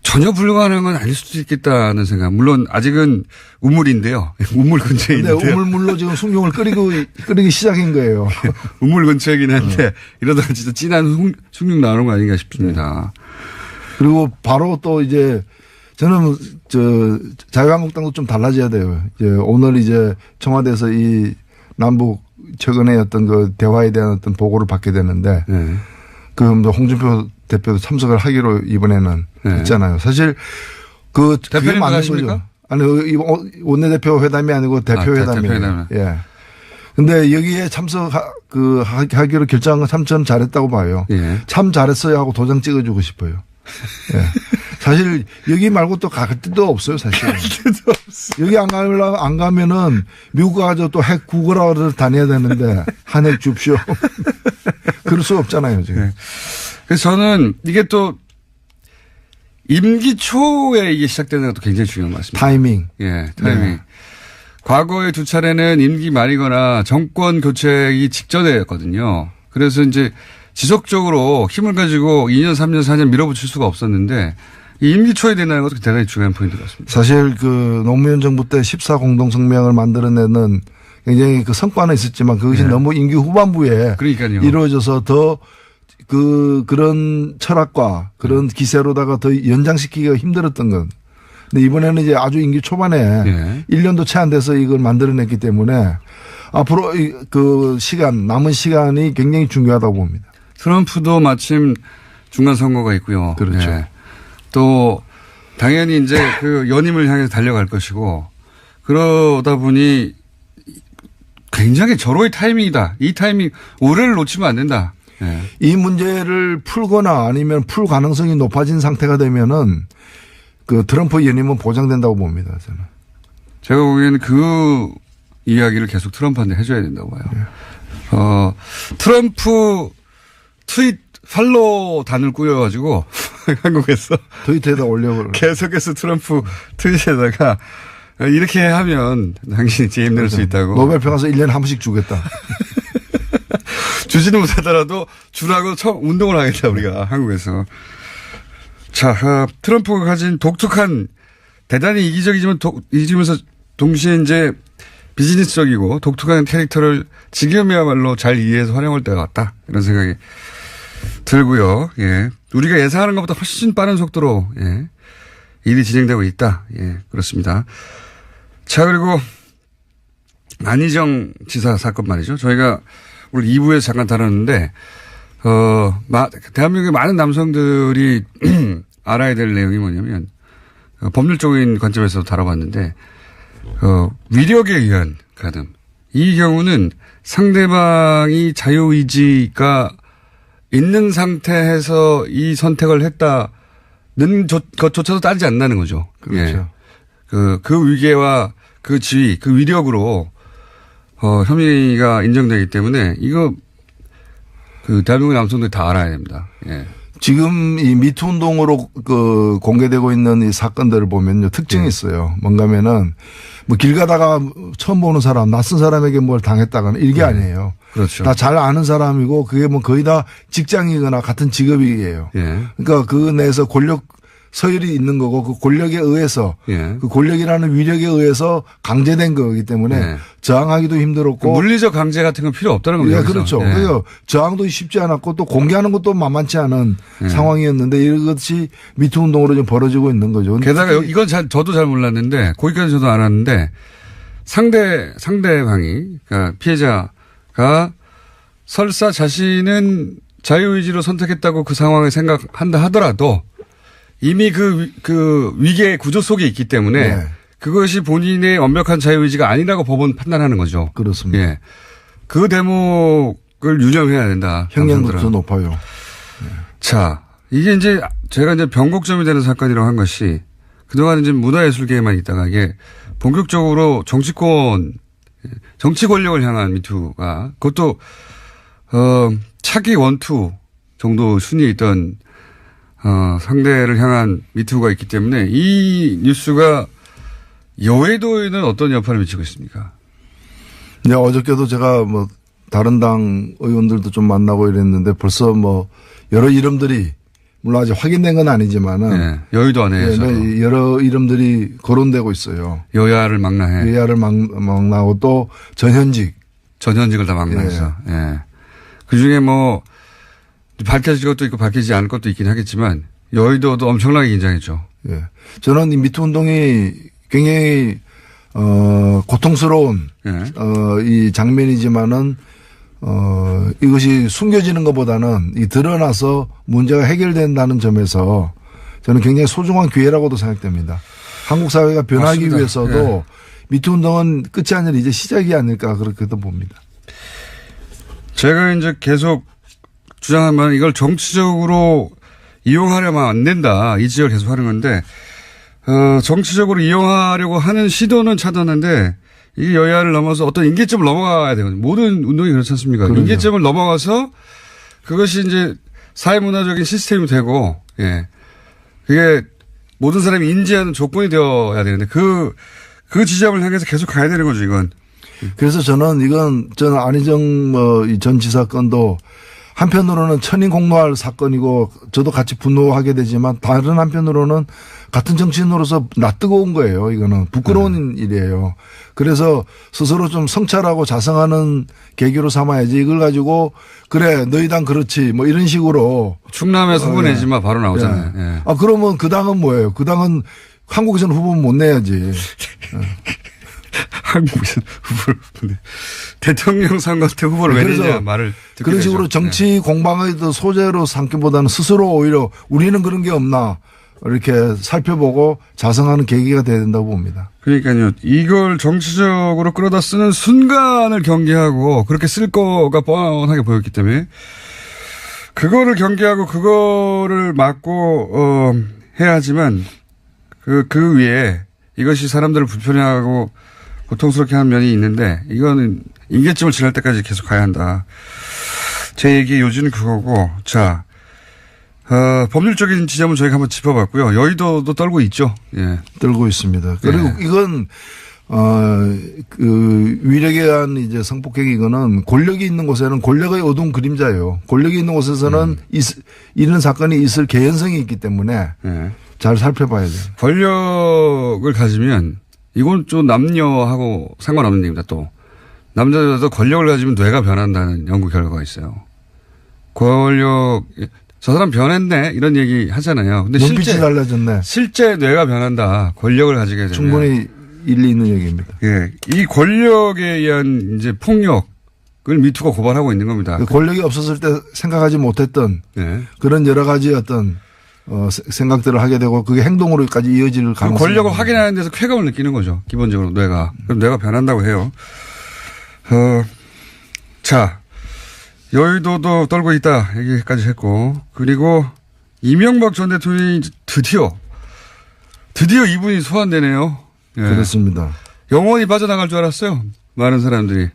전혀 불가능한 건 아닐 수도 있겠다는 생각. 물론 아직은 우물인데요. 우물 근처에 근데 있는데. 우물물로 지금 숭늉을 끓이기 시작한 거예요. 우물 근처이긴 한데 이러다가 진짜 진한 숭늉 나오는 거 아닌가 싶습니다. 그리고 바로 또 이제 저는 자유한국당도 좀 달라져야 돼요. 이제 오늘 이제 청와대에서 이 남북 최근에 어떤 그 대화에 대한 어떤 보고를 받게 되는데 네. 그 홍준표 대표도 참석을 하기로 이번에는 네. 했잖아요. 사실 그게 대표님 맞는 가십니까? 거죠. 아니 원내대표 회담이 아니고 대표 회담이에요. 대표 예. 근데 여기에 하기로 결정한 건 참 잘했다고 봐요. 예. 참 잘했어요 하고 도장 찍어주고 싶어요. 예. 사실 여기 말고 또 갈 데도 없어요, 사실. 여기 안 가면은 미국 가서 또 핵 구걸하러 다녀야 되는데 한핵 줍쇼. 그럴 수 없잖아요, 지금. 네. 그래서 저는 이게 또 임기 초에 이게 시작되는 것도 굉장히 중요한 것 같습니다. 타이밍. 예, 타이밍. 네. 과거에 2차례는 임기 말이거나 정권 교체이기 직전이었거든요. 그래서 이제 지속적으로 힘을 가지고 2년, 3년, 4년 밀어붙일 수가 없었는데 이 임기 초에 된다는 것도 대단히 중요한 포인트 같습니다. 사실 그 노무현 정부 때 14 공동성명을 만들어내는 굉장히 그 성과는 있었지만 그것이 네. 너무 임기 후반부에 그러니까요. 이루어져서 더 그런 철학과 그런 기세로다가 더 연장시키기가 힘들었던 건. 근데 이번에는 이제 아주 임기 초반에 네. 1년도 채 안 돼서 이걸 만들어냈기 때문에 앞으로 그 남은 시간이 굉장히 중요하다고 봅니다. 트럼프도 마침 중간 선거가 있고요. 그렇죠. 예. 또 당연히 이제 그 연임을 향해서 달려갈 것이고 그러다 보니 굉장히 절호의 타이밍이다. 이 타이밍 올해를 놓치면 안 된다. 예. 이 문제를 풀거나 아니면 풀 가능성이 높아진 상태가 되면은 그 트럼프 연임은 보장된다고 봅니다. 저는. 제가 보기에는 그 이야기를 계속 트럼프한테 해줘야 된다고 봐요. 네. 트럼프 트윗 팔로우 단을 꾸려가지고 한국에서 트위터에다 올려버려. 계속해서 트럼프 트윗에다가 이렇게 하면 당신이 재임 낼 수 있다고. 노벨 평화상 1년에 한 번씩 주겠다. 주지는 못하더라도 주라고 운동을 하겠다 우리가 한국에서. 자, 트럼프가 가진 독특한 대단히 이기적이지면서 동시에 이제 비즈니스적이고 독특한 캐릭터를 지금이야말로 잘 이해해서 활용할 때가 왔다. 이런 생각이 들고요. 예. 우리가 예상하는 것보다 훨씬 빠른 속도로, 예. 일이 진행되고 있다. 예. 그렇습니다. 자, 그리고 안희정 지사 사건 말이죠. 저희가 오늘 2부에서 잠깐 다뤘는데, 대한민국의 많은 남성들이 알아야 될 내용이 뭐냐면, 법률적인 관점에서 다뤄봤는데 위력에 의한 가늠. 이 경우는 상대방이 자유의지가 있는 상태에서 이 선택을 했다는 것조차도 따지지 않는다는 거죠. 그렇죠. 예. 그 위계와 그 지위, 그 위력으로 혐의가 인정되기 때문에 이거 대한민국 남성들이 다 알아야 됩니다. 예. 지금 이 미투 운동으로 공개되고 있는 이 사건들을 보면요. 특징이 있어요. 뭔가면은 뭐 길 가다가 처음 보는 사람, 낯선 사람에게 뭘 당했다거나 이게 아니에요. 그렇죠. 다 잘 아는 사람이고 그게 뭐 거의 다 직장이거나 같은 직업이에요. 예. 그러니까 그 내에서 권력 서열이 있는 거고 그 권력에 의해서 예. 그 권력이라는 위력에 의해서 강제된 거기 때문에 예. 저항하기도 힘들었고 물리적 강제 같은 건 필요 없다는 거죠. 예, 그렇죠. 예. 그래서 저항도 쉽지 않았고 또 공개하는 것도 만만치 않은 상황이었는데 이것이 미투 운동으로 좀 벌어지고 있는 거죠. 게다가 이건 저도 잘 몰랐는데 거기까지 저도 알았는데 상대방이 그러니까 피해자가 설사 자신은 자유의지로 선택했다고 그 상황을 생각한다 하더라도 이미 그 위계 구조 속에 있기 때문에 네. 그것이 본인의 완벽한 자유의지가 아니라고 법원 판단하는 거죠. 그렇습니다. 예. 그 대목을 유념해야 된다. 형량도 더 남성들은. 높아요. 자, 이게 이제 제가 이제 변곡점이 되는 사건이라고 한 것이 그동안 이제 문화예술계에만 있다가 이게 본격적으로 정치 권력을 향한 미투가 그것도 차기 원투 정도 순위에 있던 상대를 향한 미투가 있기 때문에 이 뉴스가 여의도에는 어떤 여파를 미치고 있습니까? 네, 어저께도 제가 뭐 다른 당 의원들도 좀 만나고 이랬는데 벌써 뭐 여러 이름들이 물론 아직 확인된 건 아니지만은 네, 여의도 안에서 네, 여러 이름들이 거론되고 있어요. 여야를 망라해 여야를 망라하고 또 전현직을 다 망라해서 예. 그 중에 뭐 밝혀질 것도 있고 밝혀지지 않을 것도 있긴 하겠지만 여의도도 엄청나게 긴장했죠. 예. 저는 이 미투 운동이 굉장히 고통스러운 예. 이 장면이지만은 이것이 숨겨지는 것보다는 이 드러나서 문제가 해결된다는 점에서 저는 굉장히 소중한 기회라고도 생각됩니다. 한국 사회가 변하기 맞습니다. 위해서도 예. 미투 운동은 끝이 아니라 이제 시작이 아닐까 그렇게도 봅니다. 제가 이제 계속 주장한 바는 이걸 정치적으로 이용하려면 안 된다. 이 지적을 계속 하는 건데, 정치적으로 이용하려고 하는 시도는 차단하는데, 이게 여야를 넘어서 어떤 임계점을 넘어가야 되거든요. 모든 운동이 그렇지 않습니까? 그러죠. 임계점을 넘어가서 그것이 이제 사회문화적인 시스템이 되고, 예. 그게 모든 사람이 인지하는 조건이 되어야 되는데, 그 지점을 향해서 계속 가야 되는 거죠, 이건. 그래서 저는 안희정 이 전 지사 건도 한편으로는 천인공노할 사건이고 저도 같이 분노하게 되지만 다른 한편으로는 같은 정치인으로서 낯뜨거운 거예요. 이거는 부끄러운 일이에요. 그래서 스스로 좀 성찰하고 자성하는 계기로 삼아야지 이걸 가지고 그래 너희 당 그렇지 뭐 이런 식으로 충남에서 후보 네. 내지 마 바로 나오잖아요. 예. 예. 그러면 그 당은 뭐예요? 그 당은 한국에서는 후보는 못 내야지. 한국에서 후보를 대통령 선거 때 후보를 왜 그래서 내냐 말을 듣게 그런 식으로 되죠. 정치 공방의 소재로 삼기보다는 스스로 오히려 우리는 그런 게 없나 이렇게 살펴보고 자성하는 계기가 돼야 된다고 봅니다. 그러니까요. 이걸 정치적으로 끌어다 쓰는 순간을 경계하고 그렇게 쓸 거가 뻔하게 보였기 때문에 그거를 경계하고 그거를 막고 해야 하지만 그 위에 이것이 사람들을 불편해하고 고통스럽게 하는 면이 있는데 이거는 임계점을 지날 때까지 계속 가야 한다. 제 얘기 요지는 그거고 자 법률적인 지점은 저희가 한번 짚어봤고요. 여의도도 떨고 있죠. 예. 떨고 있습니다. 그리고 이건 그 위력에 의한 이제 성폭행 이거는 권력이 있는 곳에는 권력의 어두운 그림자예요. 권력이 있는 곳에서는 이런 사건이 있을 개연성이 있기 때문에 예. 잘 살펴봐야 돼요. 권력을 가지면 이건 좀 남녀하고 상관없는 얘기입니다. 또 남자도 권력을 가지면 뇌가 변한다는 연구 결과가 있어요. 저 사람 변했네 이런 얘기 하잖아요. 근데 눈빛이 달라졌네. 실제 뇌가 변한다. 권력을 가지게 되면 충분히 일리 있는 얘기입니다. 예, 이 권력에 의한 이제 폭력을 미투가 고발하고 있는 겁니다. 그 권력이 없었을 때 생각하지 못했던 네. 그런 여러 가지 어떤 생각들을 하게 되고 그게 행동으로까지 이어질 그 가능성이 권력을 있습니다. 확인하는 데서 쾌감을 느끼는 거죠. 기본적으로 뇌가. 그럼 뇌가 변한다고 해요. 자, 여의도도 떨고 있다 얘기까지 했고, 그리고 이명박 전 대통령이 드디어 이분이 소환되네요. 예. 그렇습니다. 영원히 빠져나갈 줄 알았어요. 많은 사람들이.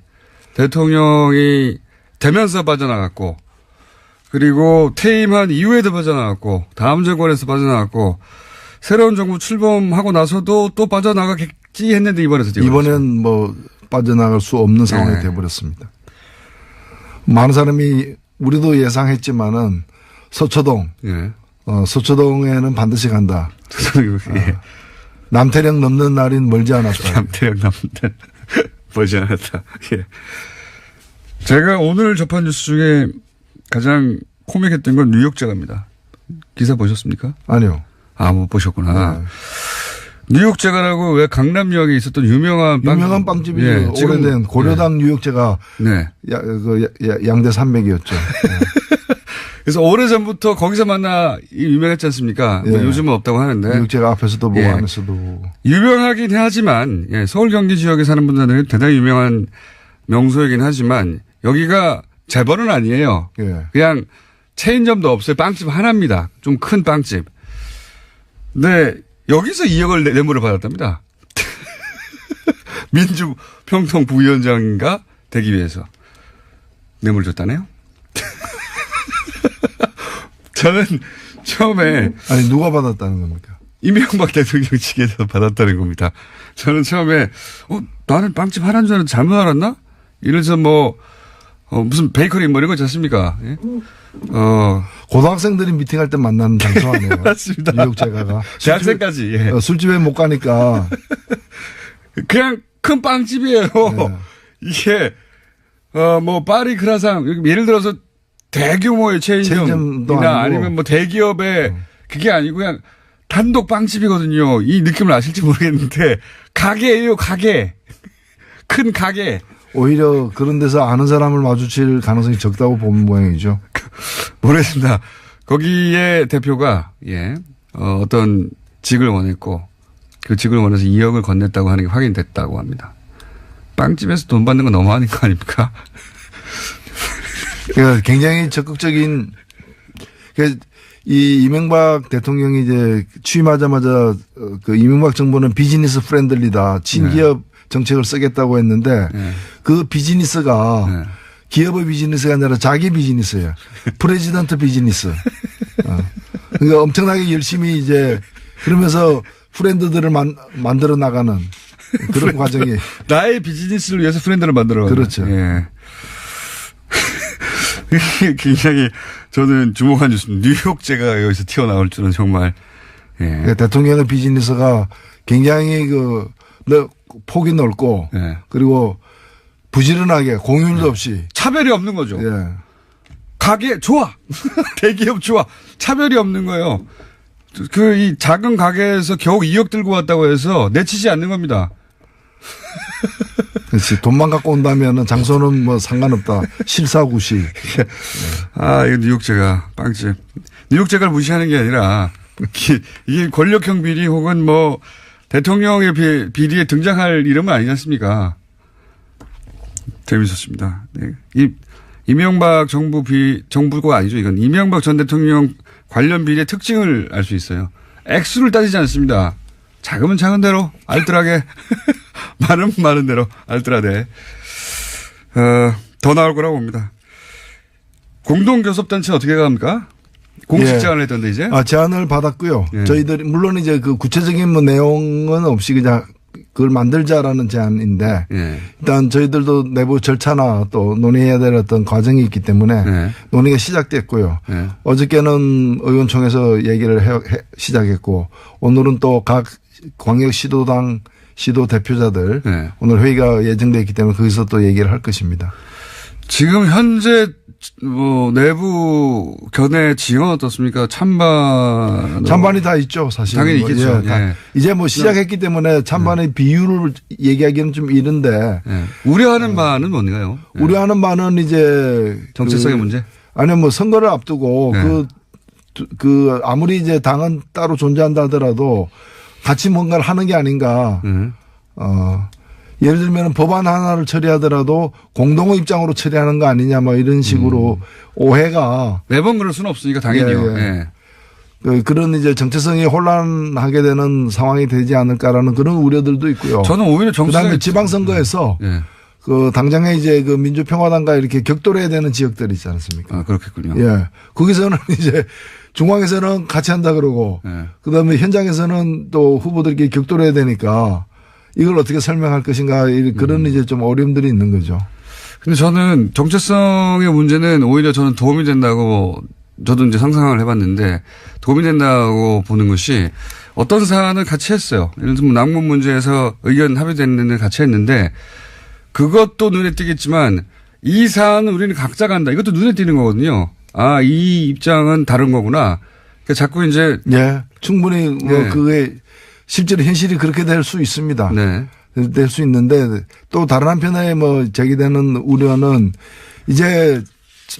대통령이 되면서 빠져나갔고, 그리고 퇴임한 이후에도 빠져나갔고, 다음 정권에서 빠져나갔고, 새로운 정부 출범하고 나서도 또 빠져나가겠지 했는데 이번엔 뭐 빠져나갈 수 없는 상황이 네. 되어버렸습니다. 많은 사람이 우리도 예상했지만은 서초동, 예. 서초동에는 반드시 간다. 예. 남태령 넘는 날인 멀지 않았다. 남태령 남들 보지 않았다. 예. 제가 오늘 접한 뉴스 중에 가장 코믹했던 건 뉴욕 제가입니다. 기사 보셨습니까? 아니요. 못 보셨구나. 네. 뉴욕 제가라고 왜 강남역에 있었던 유명한 빵집이죠. 예, 지금 오래된 고려당 뉴욕제가 네. 양대 산맥이었죠. 그래서 오래전부터 거기서 만나 유명했지 않습니까? 뭐 예. 요즘은 없다고 하는데. 뉴욕제가 앞에서도 보고 예. 안에서도 보고. 유명하긴 하지만, 예, 서울 경기 지역에 사는 분들은 대단히 유명한 명소이긴 하지만, 여기가 재벌은 아니에요. 예. 그냥 체인점도 없어요. 빵집 하나입니다. 좀 큰 빵집. 근데 여기서 2억을 뇌물을 받았답니다. 민주평통 부위원장인가 되기 위해서. 뇌물 줬다네요. 저는 처음에 아니 누가 받았다는 겁니까? 이명박 대통령 측에서 받았다는 겁니다. 저는 처음에 나는 빵집 하나인 줄 알았는데 잘못 알았나? 이래서 무슨 베이커리 뭐 이런 거 있지 않습니까? 예? 고등학생들이 미팅할 때 만나는 장소 아니에요? 맞습니다. 뉴욕제가가. 대학생까지. 예. 술집에 못 가니까. 그냥 큰 빵집이에요. 네. 이게 파리 크라상 예를 들어서 대규모의 체인점도 체인점이나 아니고. 아니면 뭐 대기업의 그게 아니고 그냥 단독 빵집이거든요. 이 느낌을 아실지 모르겠는데 가게예요, 가게. 큰 가게. 오히려 그런 데서 아는 사람을 마주칠 가능성이 적다고 보는 모양이죠. 모르겠습니다. 거기에 대표가 어떤 직을 원했고 그 직을 원해서 2억을 건넸다고 하는 게 확인됐다고 합니다. 빵집에서 돈 받는 건 너무하는 거 아닙니까? 그러니까 굉장히 적극적인 이 이명박 대통령이 이제 취임하자마자 그 이명박 정부는 비즈니스 프렌들리다 친기업 정책을 쓰겠다고 했는데 그 비즈니스가 기업의 비즈니스가 아니라 자기 비즈니스예요. 프레지던트 비즈니스. 그러니까 엄청나게 열심히 이제 그러면서 프렌드들을 만들어 나가는 그런 과정이. 나의 비즈니스를 위해서 프렌드를 만들어. 그렇죠. 예. 굉장히 저는 주목한 뉴스입니다. 뉴욕제가 여기서 튀어나올 줄은 정말. 예. 그러니까 대통령의 비즈니스가 굉장히 폭이 넓고 그리고 부지런하게 공휴일도 없이 차별이 없는 거죠. 예. 가게 좋아. 대기업 좋아. 차별이 없는 거예요. 이 작은 가게에서 겨우 2억 들고 왔다고 해서 내치지 않는 겁니다. 그렇지. 돈만 갖고 온다면은 장소는 뭐 상관없다. 실사구시. 이거 뉴욕제가 빵집. 뉴욕제가를 무시하는 게 아니라 이게 권력형 비리 혹은 대통령의 비리에 등장할 이름은 아니지 않습니까? 재밌었습니다. 네. 이명박 정부가 아니죠. 이건 이명박 전 대통령 관련 비리의 특징을 알 수 있어요. 액수를 따지지 않습니다. 작으면 작은 대로 알뜰하게 많으면 많은 대로 알뜰하게 더 나올 거라고 봅니다. 공동교섭단체는 어떻게 갑니까? 공식 제안을 했던데 이제? 제안을 받았고요. 예. 저희들이 물론 이제 그 구체적인 내용은 없이 그냥 그걸 만들자라는 제안인데 일단 저희들도 내부 절차나 또 논의해야 될 어떤 과정이 있기 때문에 논의가 시작됐고요. 어저께는 의원총회에서 얘기를 시작했고 오늘은 또 각 광역시도당 시도 대표자들 오늘 회의가 예정되어 있기 때문에 거기서 또 얘기를 할 것입니다. 지금 현재 내부 견해 지형은 어떻습니까? 찬반이 다 있죠, 사실. 당연히 있겠죠. 이제 시작했기 때문에 찬반의 비율을 얘기하기는 좀 이른데. 우려하는 바는 뭔가요? 우려하는 바는 이제 정체성의 문제? 아니요, 선거를 앞두고 아무리 이제 당은 따로 존재한다 하더라도 같이 뭔가를 하는 게 아닌가. 예를 들면 법안 하나를 처리하더라도 공동의 입장으로 처리하는 거 아니냐 뭐 이런 식으로 오해가 매번 그럴 수는 없으니까 당연히요. 예. 그런 이제 정체성이 혼란하게 되는 상황이 되지 않을까라는 그런 우려들도 있고요. 저는 오히려 그다음에 지방선거에서 예. 그 당장에 이제 그 민주평화당과 이렇게 격돌해야 되는 지역들이 있지 않습니까? 아, 그렇겠군요. 예. 거기서는 이제 중앙에서는 같이 한다 그러고 예. 그다음에 현장에서는 또 후보들끼리 격돌해야 되니까 이걸 어떻게 설명할 것인가 그런 이제 좀 어려움들이 있는 거죠. 근데 저는 정체성의 문제는 오히려 저는 도움이 된다고 저도 이제 상상을 해봤는데 도움이 된다고 보는 것이 어떤 사안을 같이 했어요. 예를 들면 남북 문제에서 의견 합의되는 데 같이 했는데 그것도 눈에 띄겠지만 이 사안은 우리는 각자 간다. 이것도 눈에 띄는 거거든요. 아, 이 입장은 다른 거구나. 그러니까 자꾸 이제. 예. 충분히 뭐 네. 그게 실제로 현실이 그렇게 될 수 있습니다. 네. 될 수 있는데 또 다른 한편에 뭐 제기되는 우려는 이제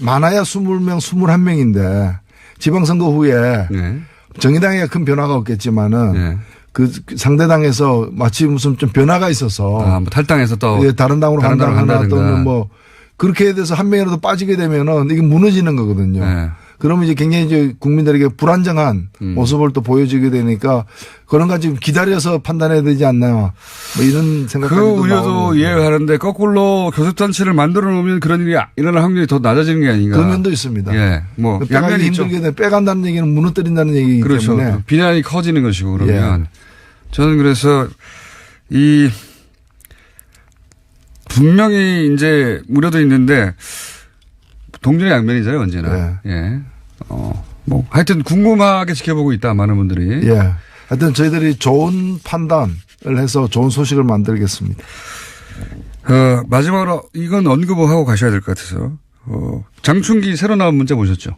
많아야 20명, 21명인데 지방선거 후에 네. 정의당에 큰 변화가 없겠지만은 네. 그 상대당에서 마치 무슨 좀 변화가 있어서 아, 뭐 탈당해서 또. 예, 다른 당으로 다른 당으로 간다거나 간다든가. 또는 뭐 그렇게 돼서 한 명이라도 빠지게 되면은 이게 무너지는 거거든요. 네. 그러면 이제 굉장히 이제 국민들에게 불안정한 모습을 또 보여주게 되니까 그런 거 지금 기다려서 판단해야 되지 않나 뭐 이런 생각까지도 그 우려도 나오고. 이해하는데 거꾸로 교섭단체를 만들어 놓으면 그런 일이 일어날 확률이 더 낮아지는 게 아닌가. 그런 면도 있습니다. 예. 뭐 빼가기 양면이 있죠. 힘들게 돼 빼간다는 얘기는 무너뜨린다는 얘기이기 그렇죠. 때문에 비난이 커지는 것이고 그러면 예. 저는 그래서 이 분명히 이제 우려도 있는데 동전의 양면이잖아요 언제나. 예. 뭐 하여튼 궁금하게 지켜보고 있다 많은 분들이. 예. 하여튼 저희들이 좋은 판단을 해서 좋은 소식을 만들겠습니다. 마지막으로 이건 언급을 하고 가셔야 될 것 같아서 장충기 새로 나온 문자 보셨죠?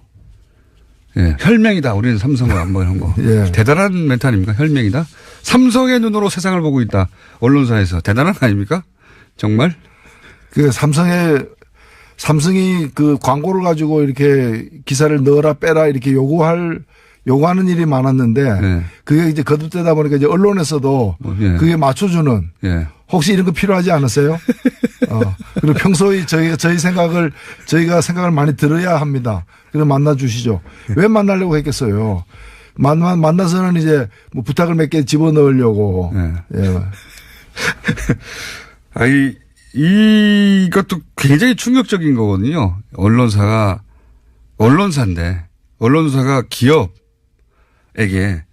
예, 혈맹이다. 우리는 삼성을 한번 한 거. 예. 대단한 멘트 아닙니까? 혈맹이다. 삼성의 눈으로 세상을 보고 있다. 언론사에서 대단한 거 아닙니까? 정말? 그 삼성이 그 광고를 가지고 이렇게 기사를 넣어라 빼라 이렇게 요구하는 일이 많았는데 네. 그게 이제 거듭되다 보니까 이제 언론에서도 예. 그게 맞춰주는 예. 혹시 이런 거 필요하지 않으세요? 그리고 평소에 저희가 생각을 많이 들어야 합니다. 그래서 만나주시죠. 왜 만나려고 했겠어요? 만나서는 이제 뭐 부탁을 몇 개 집어넣으려고. 네. 예. 이것도 굉장히 충격적인 거거든요. 언론사가 기업에게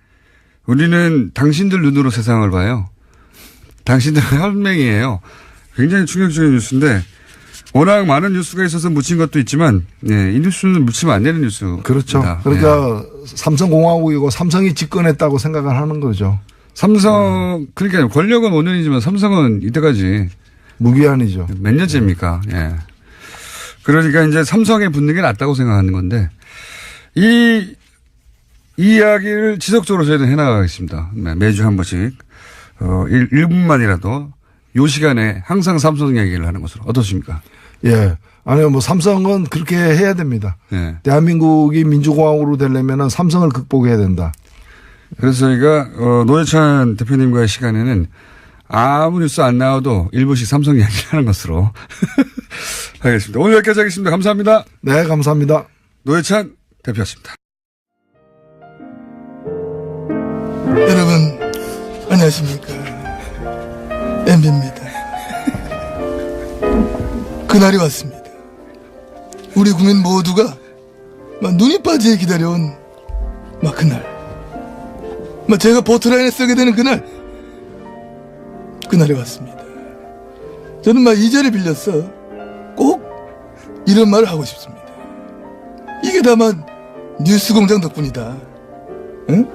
우리는 당신들 눈으로 세상을 봐요. 당신들은 혈맹이에요. 굉장히 충격적인 뉴스인데 워낙 많은 뉴스가 있어서 묻힌 것도 있지만 이 뉴스는 묻히면 안 되는 뉴스. 그렇죠. 그러니까 삼성공화국이고 삼성이 집권했다고 생각을 하는 거죠. 그러니까 권력은 5년이지만 삼성은 이때까지 무기한이죠. 몇 년째입니까? 예. 그러니까 이제 삼성에 붙는 게 낫다고 생각하는 건데 이 이야기를 지속적으로 저희는 해나가겠습니다. 매주 한 번씩 1분만이라도 요 시간에 항상 삼성 이야기를 하는 것으로 어떻습니까? 예. 아니요, 뭐 삼성은 그렇게 해야 됩니다. 예. 대한민국이 민주공화국으로 되려면 삼성을 극복해야 된다. 그래서 저희가 노회찬 대표님과의 시간에는 아무 뉴스 안 나와도 1분씩 삼성 이야기를 하는 것으로 하겠습니다. 오늘 여기까지 하겠습니다. 감사합니다. 네, 감사합니다. 노회찬 대표였습니다. 여러분 안녕하십니까, MB입니다. 그날이 왔습니다. 우리 국민 모두가 막 눈이 빠지게 기다려온 막 그날, 막 제가 보트라인에 쓰게 되는 그날이 왔습니다. 저는 막 이 자리를 빌려서 꼭 이런 말을 하고 싶습니다. 이게 다만 뉴스공장 덕분이다. 응?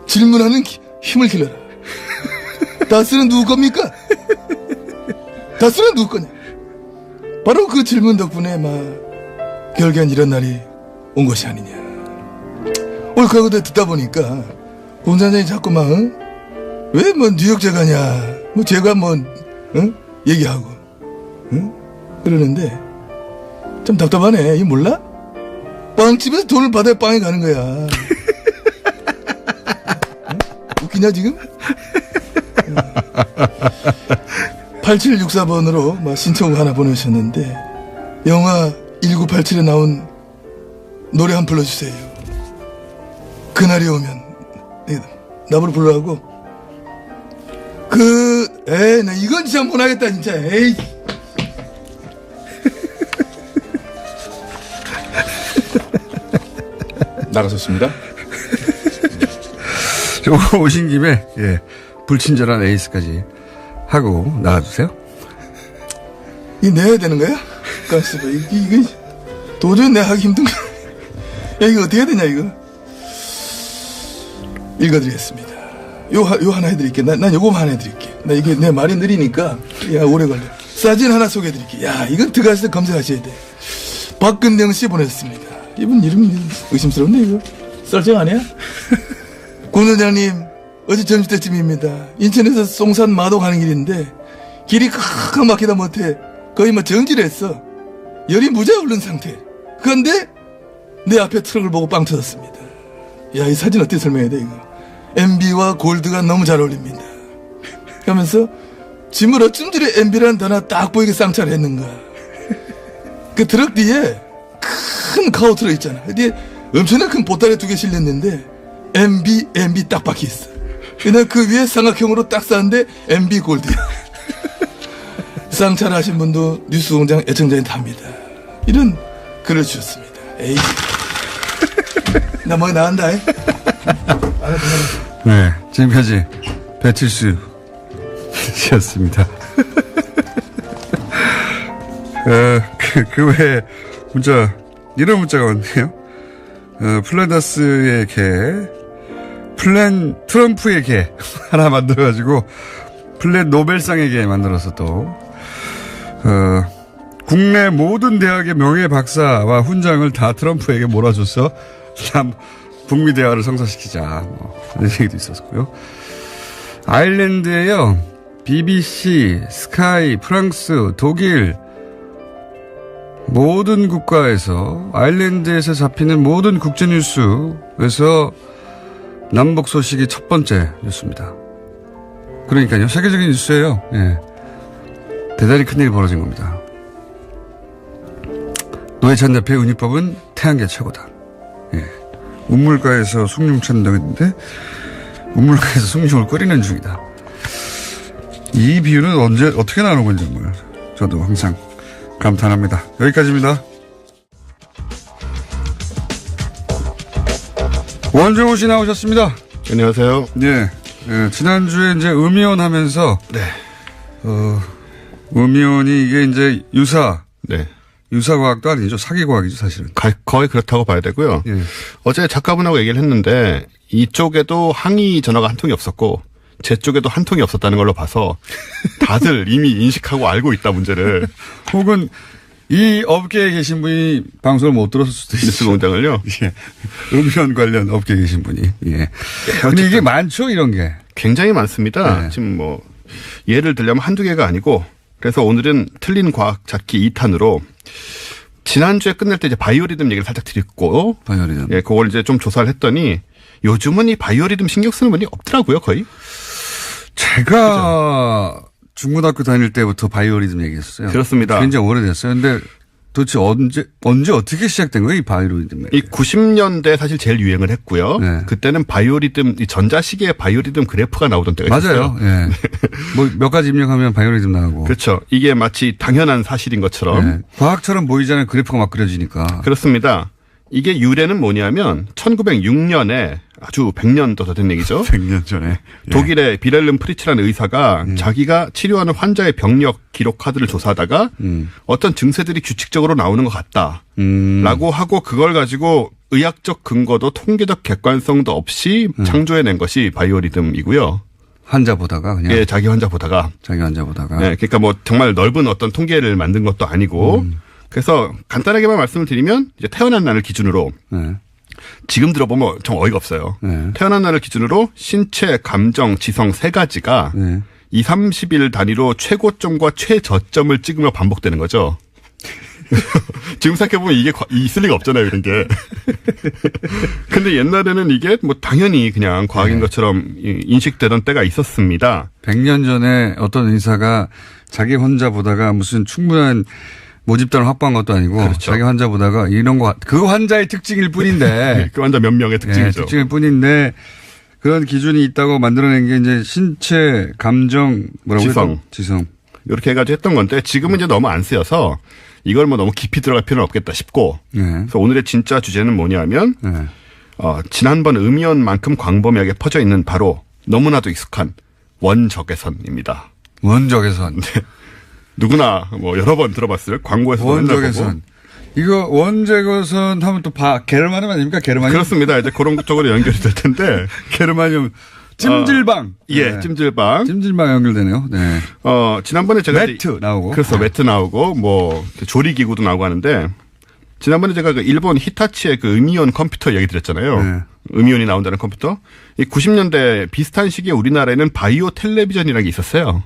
질문하는 힘을 길러라. 다스는 누구 겁니까? 다스는 누구 거냐? 바로 그 질문 덕분에 막 결국엔 이런 날이 온 것이 아니냐. 오늘 그거를 듣다 보니까 본사장이 자꾸 막 왜 뭐 뉴욕제 가냐, 뭐 제가 뭐 얘기하고 그러는데 좀 답답하네. 이 몰라? 빵집에서 돈을 받아야 빵이 가는 거야. 응? 웃기냐 지금? 8764번으로 막 신청 하나 보내주셨는데 영화 1987에 나온 노래 한 번 불러주세요. 그날이 오면 나보러 불러라고. 나 이건 진짜 못하겠다 진짜. 에이. 나가셨습니다. 저 오신 김에 예, 불친절한 에이스까지 하고 나가주세요. 이 내야 되는 거야? 가스가 이거 도저히 내 하기 힘든 거. 야 이거 어떻게 해야 되냐 이거. 읽어드리겠습니다. 요 하나 해드릴게. 난 요거만 하나 해드릴게. 나 이게 내 말이 느리니까 야 오래 걸려. 사진 하나 소개해드릴게. 야 이건 들어가서 검색하셔야 돼. 박근영 씨 보냈습니다. 이분 이름이 의심스럽네 이거. 썰정 아니야? 권 원장님 어제 점심때쯤입니다. 인천에서 송산 마도 가는 길인데 길이 꽉 막히다 못해 거의 뭐 정지했어. 열이 무지하게 오른 상태. 그런데 내 앞에 트럭을 보고 빵 터졌습니다. 야 이 사진 어떻게 설명해야 돼 이거. MB와 골드가 너무 잘 어울립니다. 그러면서 짐을 어쩜 저리 MB라는 단어 딱 보이게 쌍차를 했는가. 그 트럭 뒤에 큰 카우트럭 있잖아. 뒤에 엄청나게 큰 보따리 2개 실렸는데 MB 딱 박혀있어. 그냥 그 위에 삼각형으로 딱 쌌는데 MB 골드. 쌍차를 하신 분도 뉴스공장 애청자인 답니다. 이런 글을 주셨습니다. 에이. 나 뭐 나간다. 네, 지금까지 배칠수 씨였습니다. 그 외에 이런 문자가 왔네요. 플랜다스의 개, 트럼프의 개 하나 만들어가지고 플랜 노벨상의 개 만들어서 또, 국내 모든 대학의 명예 박사와 훈장을 다 트럼프에게 몰아줘서 참 북미 대화를 성사시키자. 이런 얘기도 있었고요. 아일랜드에요. BBC, 스카이, 프랑스, 독일 모든 국가에서 아일랜드에서 잡히는 모든 국제 뉴스에서 남북 소식이 첫 번째 뉴스입니다. 그러니까요. 세계적인 뉴스예요. 예. 대단히 큰일이 벌어진 겁니다. 노회찬 대표의 은유법은 태양계 최고다. 예. 운물가에서 숭늉 찾는다고 했는데 운물가에서 숭늉을 끓이는 중이다. 이 비유는 어떻게 나오는 건지 정말 저도 항상 감탄합니다. 여기까지입니다. 원정호 씨 나오셨습니다. 안녕하세요. 네. 지난주에 이제 음이온 하면서 네. 음이온이 이게 이제 네. 유사과학도 아니죠. 사기과학이죠, 사실은. 거의 그렇다고 봐야 되고요. 예. 어제 작가분하고 얘기를 했는데 이쪽에도 항의 전화가 한 통이 없었고 제 쪽에도 한 통이 없었다는 걸로 봐서 다들 이미 인식하고 알고 있다 문제를. 혹은 이 업계에 계신 분이 방송을 못 들었을 수도 있어요. 뉴스공장을요. 예. 음이온 관련 업계에 계신 분이. 예. 근데 이게 많죠, 이런 게. 굉장히 많습니다. 네. 지금 뭐 예를 들려면 한두 개가 아니고 그래서 오늘은 틀린 과학 찾기 2탄으로 지난주에 끝낼 때 이제 바이오리듬 얘기를 살짝 드렸고. 바이오리듬. 예, 그걸 이제 좀 조사를 했더니 요즘은 이 바이오리듬 신경 쓰는 분이 없더라고요, 거의. 제가 중고등학교 다닐 때부터 바이오리듬 얘기했어요. 그렇습니다. 굉장히 오래됐어요. 근데 도대체 언제 어떻게 시작된 거예요, 이 바이오리듬? 이 90년대 사실 제일 유행을 했고요. 네. 그때는 바이오리듬, 이 전자시계의 바이오리듬 그래프가 나오던 때가 있었어요. 맞아요. 예. 뭐 몇 가지 입력하면 바이오리듬 나오고. 그렇죠. 이게 마치 당연한 사실인 것처럼. 예. 과학처럼 보이잖아요. 그래프가 막 그려지니까. 그렇습니다. 이게 유래는 뭐냐면 1906년에 아주 100년도 더 된 얘기죠. 100년 전에. 예. 독일의 비렐름 프리츠라는 의사가 자기가 치료하는 환자의 병력 기록 카드를 조사하다가 어떤 증세들이 규칙적으로 나오는 것 같다. 라고 하고 그걸 가지고 의학적 근거도 통계적 객관성도 없이 창조해낸 것이 바이오리듬이고요. 환자 보다가 그냥. 예, 자기 환자 보다가. 자기 환자 보다가. 예, 그러니까 뭐 정말 넓은 어떤 통계를 만든 것도 아니고. 그래서 간단하게만 말씀을 드리면 이제 태어난 날을 기준으로 네. 지금 들어보면 좀 어이가 없어요. 네. 태어난 날을 기준으로 신체, 감정, 지성 세 가지가 네. 2, 30일 단위로 최고점과 최저점을 찍으며 반복되는 거죠. 지금 생각해보면 이게 있을 리가 없잖아요, 이런 게. 근데 옛날에는 이게 뭐 당연히 그냥 과학인 것처럼 인식되던 때가 있었습니다. 100년 전에 어떤 의사가 자기 환자 보다가 무슨 충분한 모집단을 확보한 것도 아니고 그렇죠. 자기 환자 보다가 이런 거 그 환자의 특징일 뿐인데 그 환자 몇 명의 특징이죠. 특징일 뿐인데 그런 기준이 있다고 만들어낸 게 이제 신체, 감정, 뭐라고 지성. 지성. 이렇게 해가지고 했던 건데 지금은 이제 너무 안 쓰여서 이걸 뭐 너무 깊이 들어갈 필요는 없겠다 싶고 그래서 오늘의 진짜 주제는 뭐냐면 지난번 음이온만큼 광범위하게 퍼져 있는 바로 너무나도 익숙한 원적외선입니다. 원적외선. 네. 누구나 뭐 여러 번 들어봤을 광고에서도 원적외선. 이거 원적외선 하면 또 게르마늄 아닙니까? 게르마늄. 그렇습니다. 이제 그런 쪽으로 연결이 될 텐데 게르마늄. 찜질방. 예, 찜질방. 찜질방 연결되네요. 네. 지난번에 제가 매트 나오고. 그래서 매트 나오고 뭐 조리기구도 나오고 하는데 지난번에 제가 그 일본 히타치의 그 음이온 컴퓨터 얘기 드렸잖아요. 네. 음이온이 나온다는 컴퓨터. 이 90년대 비슷한 시기에 우리나라에는 바이오 텔레비전이라는 게 있었어요.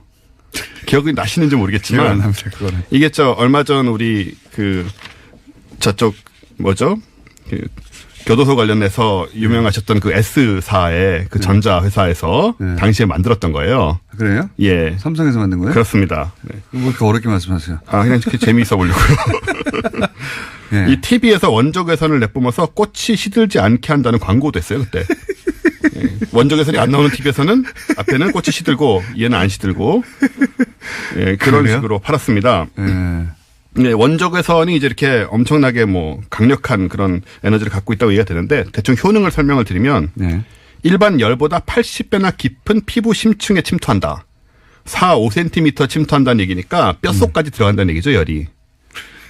기억이 나시는지 모르겠지만 기억 안 납니다, 그거는. 이게 얼마 전 우리 저쪽 뭐죠? 교도소 관련해서 유명하셨던 그 S사의 그 전자 회사에서 당시에 만들었던 거예요. 그래요? 예. 삼성에서 만든 거예요? 그렇습니다. 네. 뭐 이렇게 어렵게 말씀하세요? 그냥 재미있어 보려고요. 네. 이 TV에서 원적외선을 내뿜어서 꽃이 시들지 않게 한다는 광고도 했어요, 그때. 네. 원적외선이 안 나오는 TV에서는 앞에는 꽃이 시들고 얘는 안 시들고 네, 그런 그래요? 식으로 팔았습니다. 네, 원적외선이 이제 이렇게 엄청나게 뭐 강력한 그런 에너지를 갖고 있다고 얘기가 되는데 대충 효능을 설명을 드리면 일반 열보다 80배나 깊은 피부 심층에 침투한다. 4, 5cm 침투한다는 얘기니까 뼈속까지 들어간다는 얘기죠, 열이.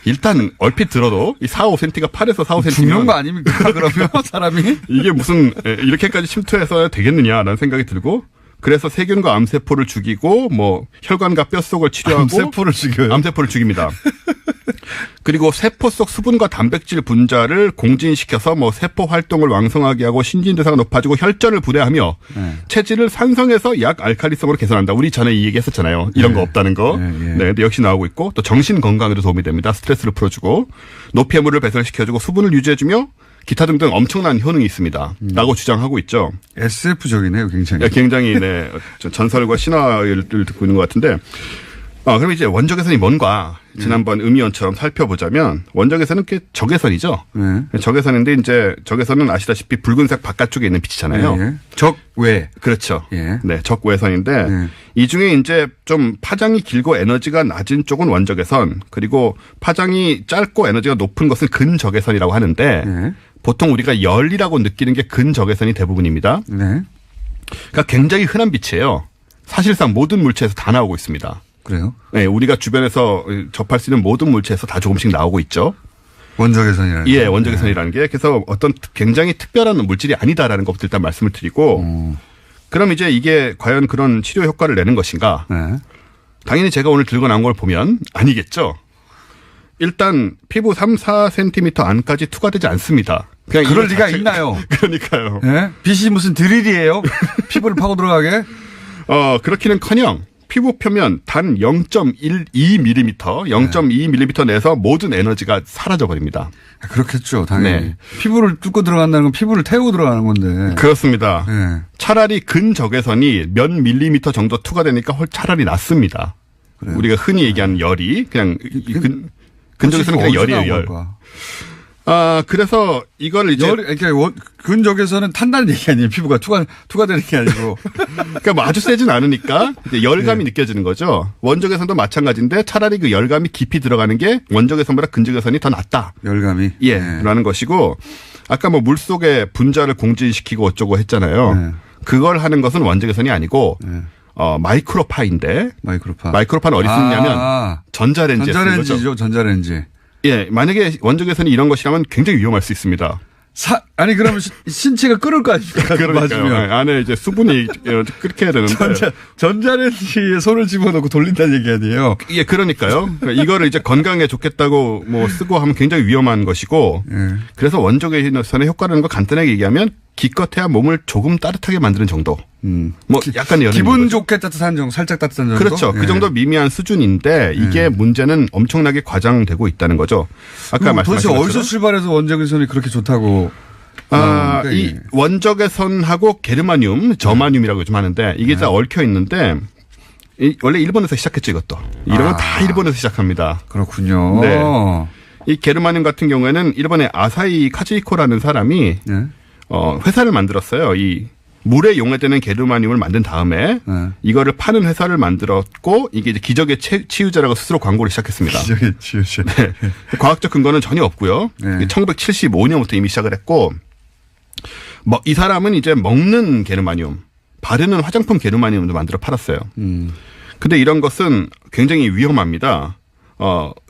일단 얼핏 들어도 이 4, 5cm가 8에서 4, 5cm. 죽는 거 아닙니까? 그러면 사람이? 이게 무슨 이렇게까지 침투해서 되겠느냐라는 생각이 들고 그래서 세균과 암세포를 죽이고 뭐 혈관과 뼈속을 치료하고 암세포를 죽여요? 암세포를 죽입니다. 그리고 세포 속 수분과 단백질 분자를 공진시켜서 뭐 세포 활동을 왕성하게 하고 신진대사가 높아지고 혈전을 부대하며 체질을 산성에서 약 알칼리성으로 개선한다. 우리 전에 이 얘기했었잖아요. 이런 거 없다는 거. 네, 근데 역시 나오고 있고 또 정신 건강에도 도움이 됩니다. 스트레스를 풀어주고 노폐물을 배설시켜주고 수분을 유지해주며 기타 등등 엄청난 효능이 있습니다. 라고 주장하고 있죠. SF적이네요, 굉장히. 굉장히 네, 전설과 신화를 듣고 있는 것 같은데 그럼 이제 원적외선이 뭔가 지난번 음이온처럼 살펴보자면 원적외선은 적외선이죠. 적외선인데 이제 적외선은 아시다시피 붉은색 바깥쪽에 있는 빛이잖아요. 적외. 그렇죠. 예. 네, 적외선인데 이 중에 이제 좀 파장이 길고 에너지가 낮은 쪽은 원적외선 그리고 파장이 짧고 에너지가 높은 것은 근적외선이라고 하는데 보통 우리가 열이라고 느끼는 게 근적외선이 대부분입니다. 그러니까 굉장히 흔한 빛이에요. 사실상 모든 물체에서 다 나오고 있습니다. 그래요? 네, 우리가 주변에서 접할 수 있는 모든 물체에서 다 조금씩 나오고 있죠. 원적외선이라는 게. 예, 원적외선이라는 게. 그래서 어떤 굉장히 특별한 물질이 아니다라는 것부터 일단 말씀을 드리고 그럼 이제 이게 과연 그런 치료 효과를 내는 것인가? 당연히 제가 오늘 들고 나온 걸 보면 아니겠죠. 일단 피부 3, 4cm 안까지 투과되지 않습니다. 그냥 그럴 리가 있나요? 그러니까요. 네? 빛이 무슨 드릴이에요? 피부를 파고 들어가게? 그렇기는커녕 피부 표면 단 0.12mm, 0.2mm 내에서 모든 에너지가 사라져 버립니다. 그렇겠죠, 당연히. 피부를 뚫고 들어간다는 건 피부를 태우고 들어가는 건데. 그렇습니다. 차라리 근적외선이 몇 밀리미터 정도 투과되니까 차라리 낫습니다. 그래요? 우리가 흔히 얘기하는 열이 그냥 근적외선은 그냥 열이에요, 열. 그래서 이걸 이제. 근적에서는 탄다는 얘기 아니에요. 피부가 투과되는 게 아니고. 그러니까 뭐 아주 세진 않으니까 이제 열감이 느껴지는 거죠. 원적외선도 마찬가지인데 차라리 그 열감이 깊이 들어가는 게 원적외선보다 근적외선이 더 낫다. 열감이. 예. 라는 것이고 아까 뭐 물속에 분자를 공진시키고 어쩌고 했잖아요. 그걸 하는 것은 원적외선이 아니고 마이크로파인데. 마이크로파는 어디 쓰느냐면 전자레인지에 쓰는 거죠. 전자레인지죠. 전자레인지. 예, 만약에 원적외선이 이런 것이라면 굉장히 위험할 수 있습니다. 아니 그러면 신체가 끓을 거 아닙니까? 그러니까요. 안에 이제 수분이 끓게 해야 되는데. 전자레인지에 손을 집어넣고 돌린다는 얘기 아니에요? 예, 그러니까요. 이거를 이제 건강에 좋겠다고 뭐 쓰고 하면 굉장히 위험한 것이고. 그래서 원적외선의 효과라는 거 간단하게 얘기하면 기껏해야 몸을 조금 따뜻하게 만드는 정도. 뭐 약간 여는 기분 좋게 따뜻한 정도, 살짝 따뜻한 정도. 그렇죠. 그 정도 미미한 수준인데 이게 문제는 엄청나게 과장되고 있다는 거죠. 아까 말씀하신 도대체 것처럼. 어디서 출발해서 원적외선이 그렇게 좋다고? 이 원적외선하고 게르마늄, 저마늄이라고 좀 하는데 이게 다 얽혀 있는데 원래 일본에서 시작했죠, 이것도. 이런 건 다 일본에서 시작합니다. 그렇군요. 네. 이 게르마늄 같은 경우에는 일본의 아사히 카즈이코라는 사람이 네. 회사를 만들었어요. 이 물에 용해되는 게르마늄을 만든 다음에 이거를 파는 회사를 만들었고 이게 이제 기적의 치유제라고 스스로 광고를 시작했습니다. 기적의 치유제. 네. 과학적 근거는 전혀 없고요. 네. 1975년부터 이미 시작을 했고 이 사람은 이제 먹는 게르마늄, 바르는 화장품 게르마늄도 만들어 팔았어요. 근데 이런 것은 굉장히 위험합니다.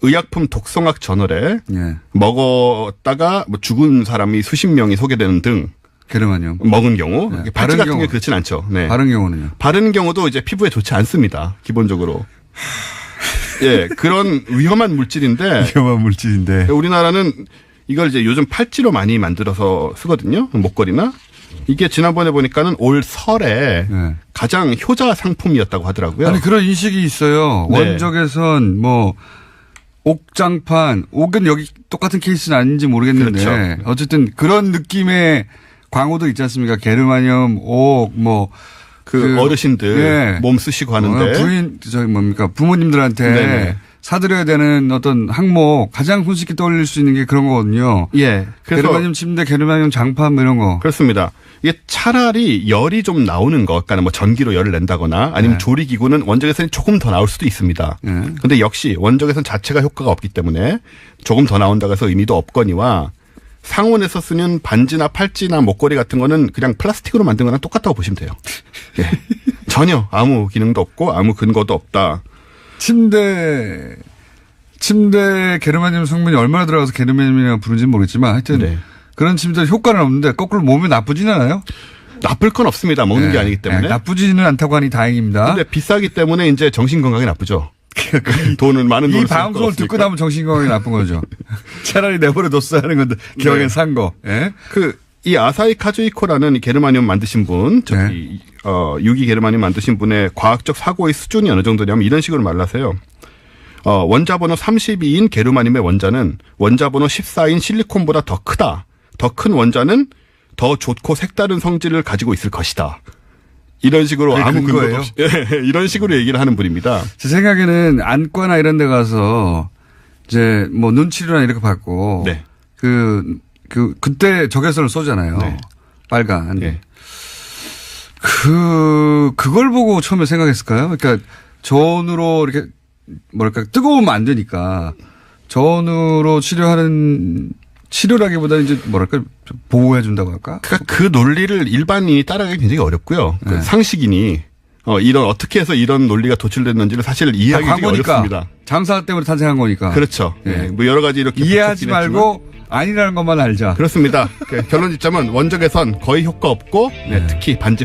의약품 독성학 저널에 네. 먹었다가 뭐 죽은 사람이 수십 명이 소개되는 등 게르마늄. 먹은 경우 네. 팔찌 같은 경우. 게 그렇진 않죠. 네. 바른 경우는요? 바른 경우도 이제 피부에 좋지 않습니다. 기본적으로. 예, 그런 위험한 물질인데 위험한 물질인데. 우리나라는 이걸 이제 요즘 팔찌로 많이 만들어서 쓰거든요. 목걸이나. 이게 지난번에 보니까는 올 설에 네. 가장 효자 상품이었다고 하더라고요. 아니 그런 인식이 있어요. 네. 원적외선 뭐 옥장판, 옥은 여기 똑같은 케이스는 아닌지 모르겠는데 그렇죠. 어쨌든 그런 느낌의 광고도 있지 않습니까? 게르마늄, 옥, 뭐 그 어르신들 예. 몸 쓰시고 하는데 부모님들한테 네네. 사드려야 되는 어떤 항목 가장 손쉽게 떠올릴 수 있는 게 그런 거거든요. 예. 그래서 게르마늄 침대, 게르마늄 장판 뭐 이런 거. 그렇습니다. 이게 차라리 열이 좀 나오는 것, 그러니까 뭐 전기로 열을 낸다거나 아니면 네. 조리기구는 원적외선이 조금 더 나올 수도 있습니다. 그런데 역시 원적외선 자체가 효과가 없기 때문에 조금 더 나온다고 해서 의미도 없거니와 상온에서 쓰는 반지나 팔찌나 목걸이 같은 거는 그냥 플라스틱으로 만든 거랑 똑같다고 보시면 돼요. 예. 전혀 아무 기능도 없고 아무 근거도 없다. 침대 게르마늄 성분이 얼마나 들어가서 게르마늄이라고 부르는지는 모르겠지만 하여튼 네. 그런 침대 효과는 없는데 거꾸로 몸에 나쁘지는 않아요? 나쁠 건 없습니다. 먹는 네. 게 아니기 때문에. 네. 나쁘지는 않다고 하니 다행입니다. 근데 비싸기 때문에 이제 정신 건강에 나쁘죠. 돈은 많은 이 돈을 방송을 듣고 나면 정신건강에 나쁜 거죠. 차라리 내버려뒀어야 하는 건데 기왕에 네. 산 거. 예? 이 아사히 카즈이코라는 이 게르마늄 만드신 분, 네. 유기 게르마늄 만드신 분의 과학적 사고의 수준이 어느 정도냐면 이런 식으로 말하세요. 원자번호 32인 게르마늄의 원자는 원자번호 14인 실리콘보다 더 크다. 더 큰 원자는 더 좋고 색다른 성질을 가지고 있을 것이다. 이런 식으로 아무 근거도 없이 이런 식으로 얘기를 하는 분입니다. 제 생각에는 안과나 이런 데 가서 이제 뭐 눈치료나 이렇게 받고 네. 그때 적외선을 쏘잖아요. 네. 빨간. 네. 그걸 보고 처음에 생각했을까요? 그러니까 저온으로 이렇게 뭐랄까 뜨거우면 안 되니까 저온으로 치료라기보다 이제 뭐랄까 보호해 준다고 할까? 그러니까 그 논리를 일반인이 따라가기 굉장히 어렵고요. 그 네. 상식인이 이런 어떻게 해서 이런 논리가 도출됐는지를 사실 이해하기 되게 어렵습니다. 장사 때문에 탄생한 거니까. 그렇죠. 네. 뭐 여러 가지 이렇게 이해하지 붙였긴 했지만. 말고 아니라는 것만 알자. 그렇습니다. 결론 짓자면 원적외선 거의 효과 없고 특히 반지